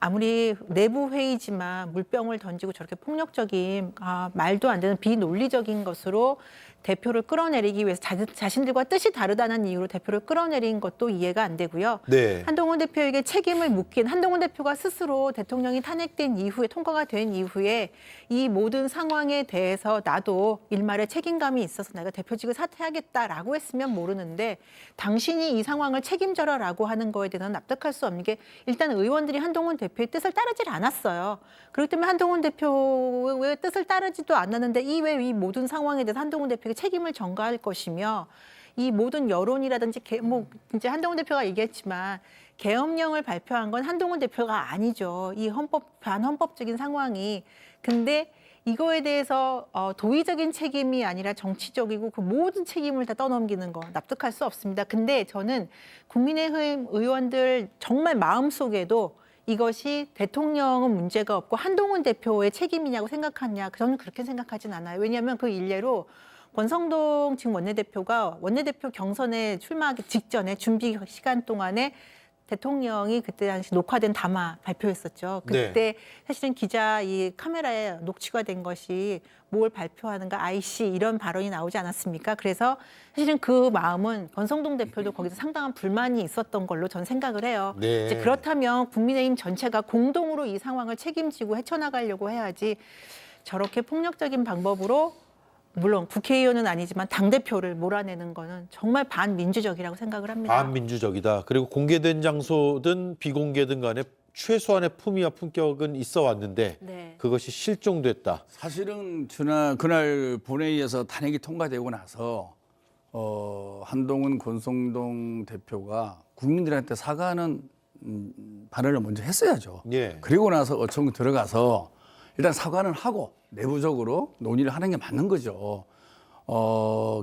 아무리 내부 회의지만 물병을 던지고 저렇게 폭력적인 말도 안 되는 비논리적인 것으로 대표를 끌어내리기 위해서 자신들과 뜻이 다르다는 이유로 대표를 끌어내린 것도 이해가 안 되고요. 네. 한동훈 대표에게 책임을 묻긴 한동훈 대표가 스스로 대통령이 탄핵된 이후에 통과가 된 이후에 이 모든 상황에 대해서 나도 일말의 책임감이 있어서 내가 대표직을 사퇴하겠다라고 했으면 모르는데 당신이 이 상황을 책임져라라고 하는 거에 대해서는 납득할 수 없는 게 일단 의원들이 한동훈 대표의 뜻을 따르질 않았어요. 그렇기 때문에 한동훈 대표의 뜻을 따르지도 않았는데 이 모든 상황에 대해서 한동훈 대표에게 책임을 전가할 것이며 이 모든 여론이라든지 이제 한동훈 대표가 얘기했지만 계엄령을 발표한 건 한동훈 대표가 아니죠. 이 반헌법적인 상황이. 근데 이거에 대해서 도의적인 책임이 아니라 정치적이고 그 모든 책임을 다 떠넘기는 거 납득할 수 없습니다. 근데 저는 국민의힘 의원들 정말 마음속에도 이것이 대통령은 문제가 없고 한동훈 대표의 책임이냐고 생각하냐. 저는 그렇게 생각하진 않아요. 왜냐하면 그 일례로 권성동 지금 원내대표가 원내대표 경선에 출마하기 직전에 준비 시간 동안에 대통령이 그때 당시 녹화된 담화 발표했었죠. 그때 네. 사실은 기자 이 카메라에 녹취가 된 것이 뭘 발표하는가 IC 이런 발언이 나오지 않았습니까? 그래서 사실은 그 마음은 권성동 대표도 거기서 상당한 불만이 있었던 걸로 전 생각을 해요. 네. 이제 그렇다면 국민의힘 전체가 공동으로 이 상황을 책임지고 헤쳐나가려고 해야지 저렇게 폭력적인 방법으로 물론 국회의원은 아니지만 당대표를 몰아내는 거는 정말 반민주적이라고 생각을 합니다. 반민주적이다. 그리고 공개된 장소든 비공개든 간에 최소한의 품위와 품격은 있어 왔는데 네. 그것이 실종됐다. 사실은 그날 본회의에서 탄핵이 통과되고 나서 한동훈 권성동 대표가 국민들한테 사과하는 발언을 먼저 했어야죠. 예. 그리고 나서 어청 들어가서 일단 사과는 하고 내부적으로 논의를 하는 게 맞는 거죠.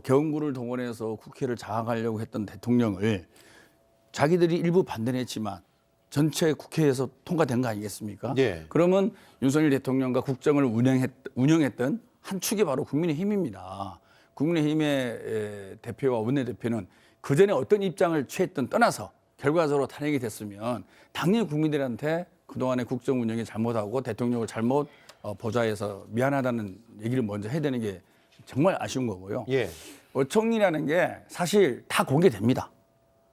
계엄군을 동원해서 국회를 장악하려고 했던 대통령을 자기들이 일부 반대는 했지만 전체 국회에서 통과된 거 아니겠습니까? 예. 그러면 윤석열 대통령과 국정을 운영했던 한 축이 바로 국민의힘입니다. 국민의힘의 대표와 원내대표는 그전에 어떤 입장을 취했든 떠나서 결과적으로 탄핵이 됐으면 당연히 국민들한테 그동안의 국정 운영이 잘못하고 대통령을 잘못 보좌해서 미안하다는 얘기를 먼저 해야 되는 게 정말 아쉬운 거고요. 예. 어총리라는 게 사실 다 공개됩니다.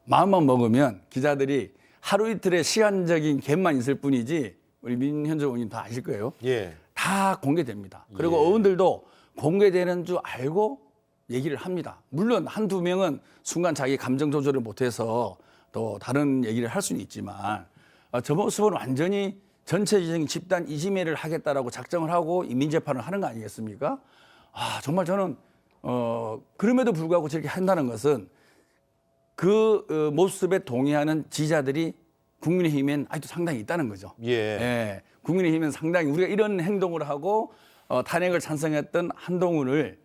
마음만 먹으면 기자들이 하루 이틀의 시간적인 갭만 있을 뿐이지 우리 민현정 의원님 다 아실 거예요. 예. 다 공개됩니다. 그리고 예. 의원들도 공개되는 줄 알고 얘기를 합니다. 물론 한두 명은 순간 자기 감정 조절을 못해서 또 다른 얘기를 할 수는 있지만 저 모습은 완전히 전체적인 집단 이지매를 하겠다라고 작정을 하고 인민재판을 하는 거 아니겠습니까? 정말 저는 그럼에도 불구하고 저렇게 한다는 것은 그 모습에 동의하는 지지자들이 국민의힘엔 아직도 상당히 있다는 거죠. 예. 국민의힘은 상당히 우리가 이런 행동을 하고 탄핵을 찬성했던 한동훈을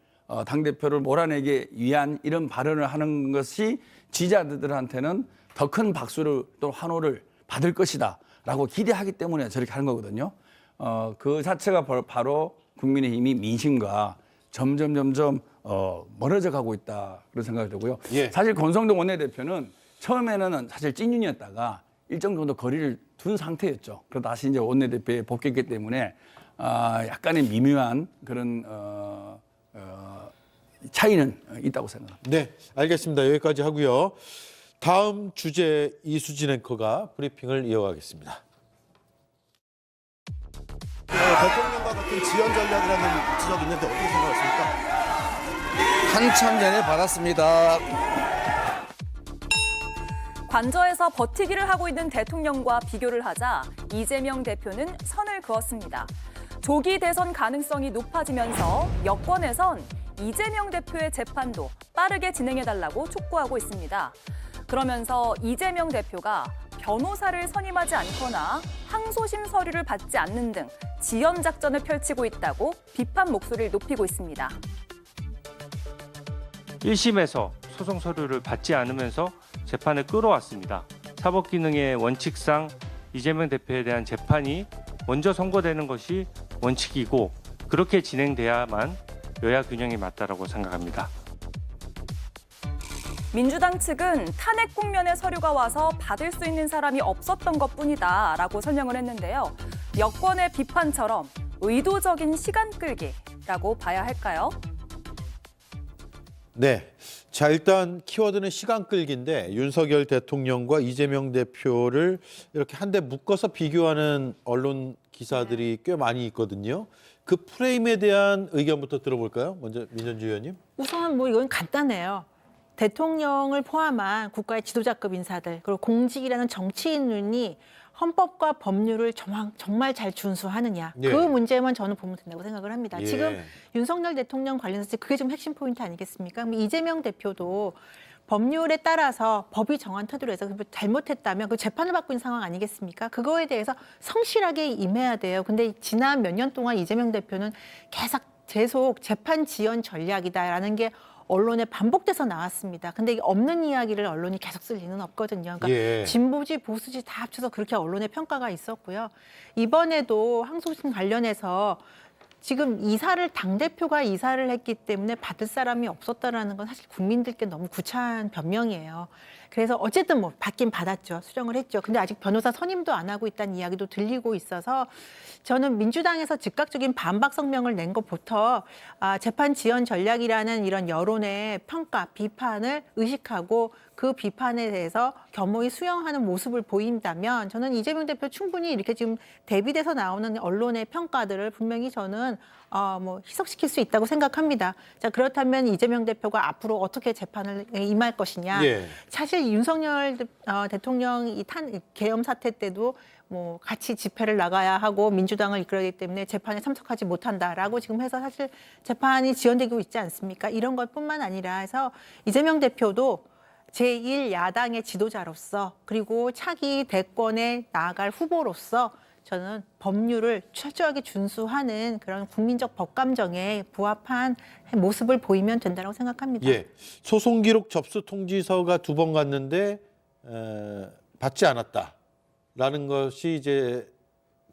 당대표를 몰아내기 위한 이런 발언을 하는 것이 지지자들한테는 더 큰 박수를 또 환호를 받을 것이다 라고 기대하기 때문에 저렇게 하는 거거든요. 그 자체가 바로 국민의힘이 민심과 점점 멀어져 가고 있다 그런 생각이 들고요. 예. 사실 권성동 원내대표는 처음에는 사실 찐윤이었다가 일정 정도 거리를 둔 상태였죠. 그러다 다시 이제 원내대표에 복귀했기 때문에 약간의 미묘한 그런 차이는 있다고 생각합니다. 네, 알겠습니다. 여기까지 하고요. 다음 주제 이수진 앵커가 브리핑을 이어가겠습니다. 대통령과 같은 지연 전략이라는 지적이 있는데 어떻게 생각하십니까? 한참 전에 받았습니다. 관저에서 버티기를 하고 있는 대통령과 비교를 하자 이재명 대표는 선을 그었습니다. 조기 대선 가능성이 높아지면서 여권에선 이재명 대표의 재판도 빠르게 진행해달라고 촉구하고 있습니다. 그러면서 이재명 대표가 변호사를 선임하지 않거나 항소심 서류를 받지 않는 등 지연 작전을 펼치고 있다고 비판 목소리를 높이고 있습니다. 1심에서 소송 서류를 받지 않으면서 재판을 끌어왔습니다. 사법기능의 원칙상 이재명 대표에 대한 재판이 먼저 선고되는 것이 원칙이고 그렇게 진행돼야만 여야 균형이 맞다라고 생각합니다. 민주당 측은 탄핵 국면의 서류가 와서 받을 수 있는 사람이 없었던 것뿐이다라고 설명을 했는데요. 여권의 비판처럼 의도적인 시간 끌기라고 봐야 할까요? 네. 자, 일단 키워드는 시간 끌기인데 윤석열 대통령과 이재명 대표를 이렇게 한데 묶어서 비교하는 언론 기사들이 꽤 많이 있거든요. 그 프레임에 대한 의견부터 들어볼까요? 먼저 민현주 의원님. 우선 뭐 이건 간단해요. 대통령을 포함한 국가의 지도자급 인사들 그리고 공직이라는 정치인이 헌법과 법률을 정말 잘 준수하느냐. 예. 그 문제만 저는 보면 된다고 생각을 합니다. 예. 지금 윤석열 대통령 관련해서 그게 좀 핵심 포인트 아니겠습니까? 그럼 이재명 대표도 법률에 따라서 법이 정한 태도로 해서 잘못했다면 그 재판을 받고 있는 상황 아니겠습니까? 그거에 대해서 성실하게 임해야 돼요. 근데 지난 몇 년 동안 이재명 대표는 계속 재판 지연 전략이다라는 게 언론에 반복돼서 나왔습니다. 근데 이게 없는 이야기를 언론이 계속 쓸 리는 없거든요. 그러니까 예. 진보지 보수지 다 합쳐서 그렇게 언론의 평가가 있었고요. 이번에도 항소심 관련해서 지금 당대표가 이사를 했기 때문에 받을 사람이 없었다라는 건 사실 국민들께 너무 구차한 변명이에요. 그래서 어쨌든 뭐 받긴 받았죠. 수정을 했죠. 근데 아직 변호사 선임도 안 하고 있다는 이야기도 들리고 있어서 저는 민주당에서 즉각적인 반박 성명을 낸 것부터 재판 지연 전략이라는 이런 여론의 평가, 비판을 의식하고 그 비판에 대해서 겸허히 수용하는 모습을 보인다면 저는 이재명 대표 충분히 이렇게 지금 대비돼서 나오는 언론의 평가들을 분명히 저는 희석시킬 수 있다고 생각합니다. 자, 그렇다면 이재명 대표가 앞으로 어떻게 재판을 임할 것이냐. 예. 사실 윤석열 대통령이 계엄 사태 때도 뭐 같이 집회를 나가야 하고 민주당을 이끌어야 되기 때문에 재판에 참석하지 못한다라고 지금 해서 사실 재판이 지연되고 있지 않습니까? 이런 것뿐만 아니라 해서 이재명 대표도 제1야당의 지도자로서 그리고 차기 대권에 나아갈 후보로서 저는 법률을 철저하게 준수하는 그런 국민적 법감정에 부합한 모습을 보이면 된다고 생각합니다. 예. 소송 기록 접수 통지서가 2번 갔는데 받지 않았다라는 것이 이제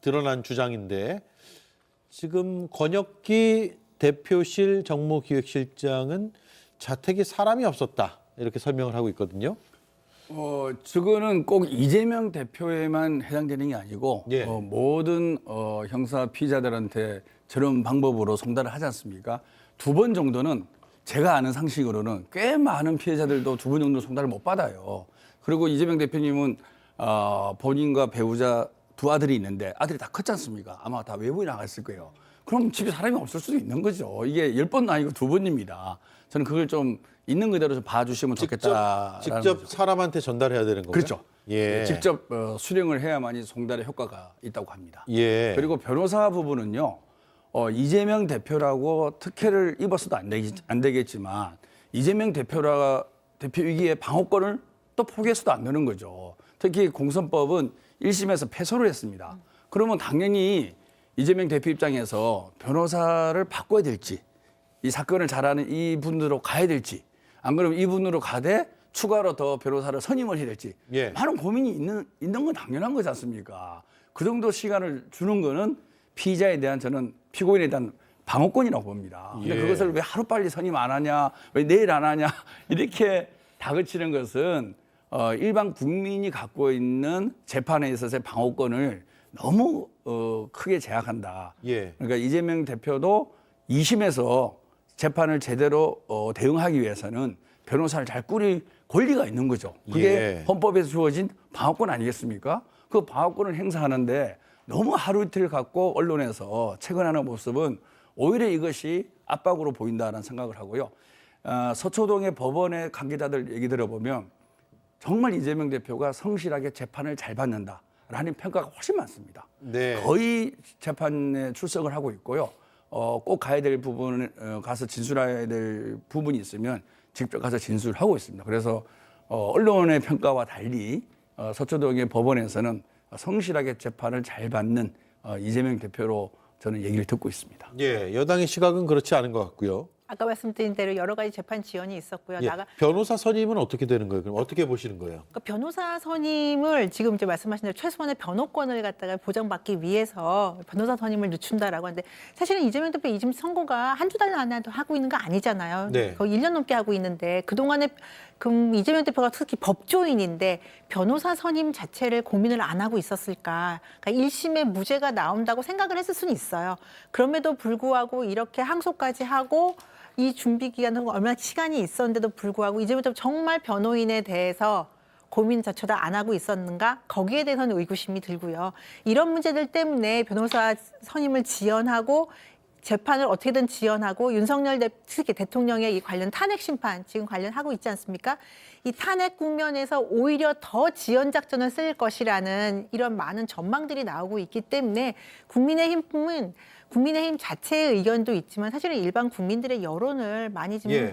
드러난 주장인데 지금 권혁기 대표실 정무기획실장은 자택에 사람이 없었다. 이렇게 설명을 하고 있거든요. 저거는 꼭 이재명 대표에만 해당되는 게 아니고 예. 모든 형사 피의자들한테 저런 방법으로 송달을 하지 않습니까? 2번 정도는 제가 아는 상식으로는 꽤 많은 피해자들도 2번 정도 송달을 못 받아요. 그리고 이재명 대표님은 본인과 배우자 2 아들이 있는데 아들이 다 컸지 않습니까? 아마 다 외부에 나갔을 거예요. 그럼 집에 사람이 없을 수도 있는 거죠. 이게 10번도 아니고 2번입니다. 저는 그걸 좀 있는 그대로 좀 봐주시면 좋겠다. 직접 사람한테 전달해야 되는 거죠. 그렇죠. 예. 직접 수령을 해야만이 송달의 효과가 있다고 합니다. 예. 그리고 변호사 부분은요. 이재명 대표라고 특혜를 입었어도 안 되겠지만 이재명 대표이기에 방어권을 또 포기해서도 안 되는 거죠. 특히 공선법은 1심에서 패소를 했습니다. 그러면 당연히 이재명 대표 입장에서 변호사를 바꿔야 될지 이 사건을 잘 아는 이분으로 가야 될지 안 그러면 이분으로 가되 추가로 더 변호사를 선임을 해야 될지 예. 많은 고민이 있는 건 당연한 거지 않습니까? 그 정도 시간을 주는 거는 피의자에 대한 저는 피고인에 대한 방어권이라고 봅니다. 근데 예. 그것을 왜 하루빨리 선임 안 하냐 왜 내일 안 하냐 이렇게 다그치는 것은 일반 국민이 갖고 있는 재판에 있어서의 방어권을 너무 크게 제약한다. 예. 그러니까 이재명 대표도 2심에서 재판을 제대로 대응하기 위해서는 변호사를 잘 꾸릴 권리가 있는 거죠. 그게 예. 헌법에서 주어진 방어권 아니겠습니까? 그 방어권을 행사하는데 너무 하루 이틀 갖고 언론에서 체근하는 모습은 오히려 이것이 압박으로 보인다는 생각을 하고요. 서초동의 법원의 관계자들 얘기 들어보면 정말 이재명 대표가 성실하게 재판을 잘 받는다라는 평가가 훨씬 많습니다. 네. 거의 재판에 출석을 하고 있고요. 꼭 가야 될 부분, 가서 진술해야 될 부분이 있으면 직접 가서 진술하고 있습니다. 그래서 언론의 평가와 달리 서초동의 법원에서는 성실하게 재판을 잘 받는 이재명 대표로 저는 얘기를 듣고 있습니다. 예, 여당의 시각은 그렇지 않은 것 같고요. 아까 말씀드린 대로 여러 가지 재판 지연이 있었고요. 예, 변호사 선임은 어떻게 되는 거예요? 그럼 어떻게 보시는 거예요? 그러니까 변호사 선임을 지금 이제 말씀하신 대로 최소한의 변호권을 갖다가 보장받기 위해서 변호사 선임을 늦춘다라고 하는데 사실은 이재명 대표 2심 선고가 한두 달 안에 하고 있는 거 아니잖아요. 네. 거의 1년 넘게 하고 있는데 그동안에 이재명 대표가 특히 법조인인데 변호사 선임 자체를 고민을 안 하고 있었을까. 그러니까 1심에 무죄가 나온다고 생각을 했을 수는 있어요. 그럼에도 불구하고 이렇게 항소까지 하고 이 준비 기간은 얼마나 시간이 있었는데도 불구하고 이제부터 정말 변호인에 대해서 고민 자체도 안 하고 있었는가? 거기에 대해서는 의구심이 들고요. 이런 문제들 때문에 변호사 선임을 지연하고 재판을 어떻게든 지연하고 윤석열 특히 대통령의 이 관련 탄핵 심판 지금 관련하고 있지 않습니까? 이 탄핵 국면에서 오히려 더 지연 작전을 쓸 것이라는 이런 많은 전망들이 나오고 있기 때문에 국민의힘은 국민의힘 자체의 의견도 있지만 사실은 일반 국민들의 여론을 많이 지금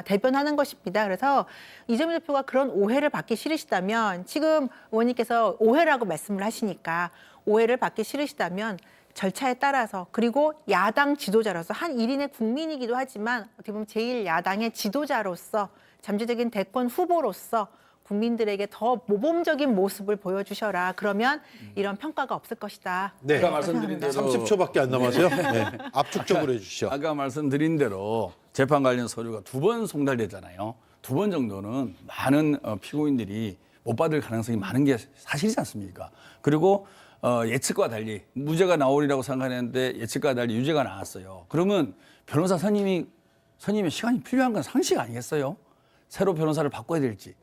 대변하는 것입니다. 그래서 이재명 대표가 그런 오해를 받기 싫으시다면 지금 의원님께서 오해라고 말씀을 하시니까 오해를 받기 싫으시다면 절차에 따라서 그리고 야당 지도자로서 한 1인의 국민이기도 하지만 어떻게 보면 제1야당의 지도자로서 잠재적인 대권 후보로서 국민들에게 더 모범적인 모습을 보여주셔라. 그러면 이런 평가가 없을 것이다. 네, 아까 말씀드린 대로 30초밖에 안 남아서요. 네, 압축적으로 해주시죠. 아까 말씀드린 대로 재판 관련 서류가 2번 송달되잖아요. 2번 정도는 많은 피고인들이 못 받을 가능성이 많은 게 사실이지 않습니까? 그리고 예측과 달리 무죄가 나오리라고 생각했는데 예측과 달리 유죄가 나왔어요. 그러면 변호사 선임의 시간이 필요한 건 상식 아니겠어요? 새로 변호사를 바꿔야 될지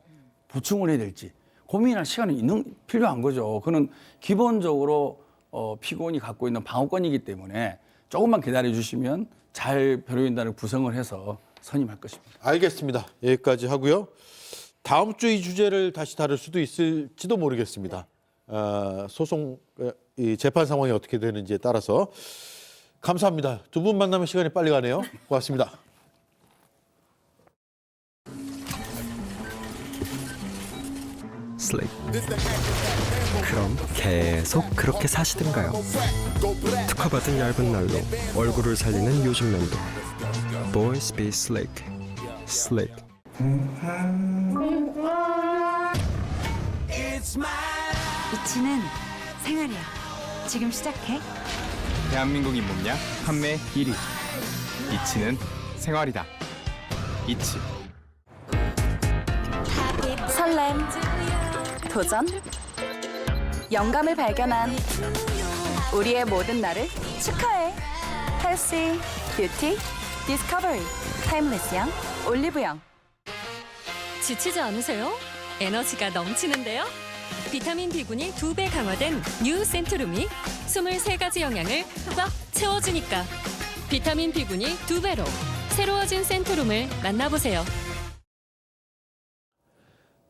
보충을 해야 될지 고민할 시간이 필요한 거죠. 그는 기본적으로 피고인이 갖고 있는 방어권이기 때문에 조금만 기다려 주시면 잘 변호인단을 구성을 해서 선임할 것입니다. 알겠습니다. 여기까지 하고요. 다음 주 이 주제를 다시 다룰 수도 있을지도 모르겠습니다. 소송 이 재판 상황이 어떻게 되는지에 따라서 감사합니다. 두 분 만나면 시간이 빨리 가네요. 고맙습니다. 슬레이트. 그럼 계속 그렇게 사시든가요? 특허받은 얇은 날로 얼굴을 살리는 요즘 면도 Boys Be Slick. Slick. 이치는 생활이야. 지금 시작해. 대한민국 인문약 판매 1위. 이치는 생활이다. 이치. 설렘, 도전, 영감을 발견한 우리의 모든 날을 축하해. 헬시, 뷰티, 디스커버리, 타임리스형, 올리브영. 지치지 않으세요? 에너지가 넘치는데요? 비타민 B군이 2배 강화된 뉴 센트룸이 23가지 영양을 꽉 채워주니까 비타민 B군이 2배로 새로워진 센트룸을 만나보세요.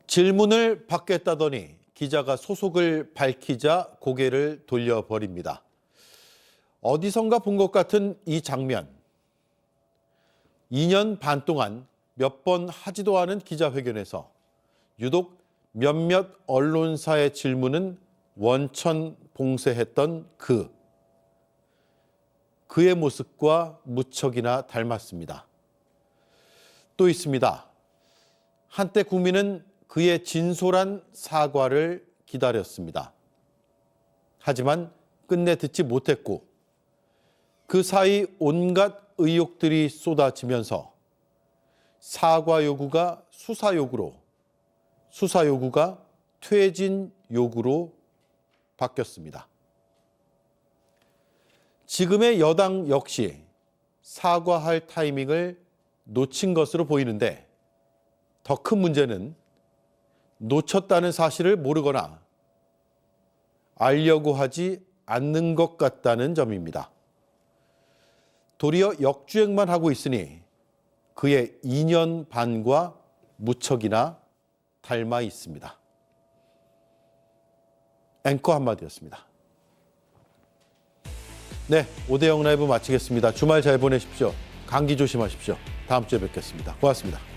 질문을 받겠다더니 기자가 소속을 밝히자 고개를 돌려버립니다. 어디선가 본 것 같은 이 장면. 2년 반 동안 몇 번 하지도 않은 기자회견에서 유독 몇몇 언론사의 질문은 원천봉쇄했던 그의 모습과 무척이나 닮았습니다. 또 있습니다. 한때 국민은 그의 진솔한 사과를 기다렸습니다. 하지만 끝내 듣지 못했고 그 사이 온갖 의혹들이 쏟아지면서 사과 요구가 수사 요구로, 수사 요구가 퇴진 요구로 바뀌었습니다. 지금의 여당 역시 사과할 타이밍을 놓친 것으로 보이는데 더 큰 문제는 놓쳤다는 사실을 모르거나 알려고 하지 않는 것 같다는 점입니다. 도리어 역주행만 하고 있으니 그의 2년 반과 무척이나 닮아 있습니다. 앵커 한마디였습니다. 네, 5대0 라이브 마치겠습니다. 주말 잘 보내십시오. 감기 조심하십시오. 다음 주에 뵙겠습니다. 고맙습니다.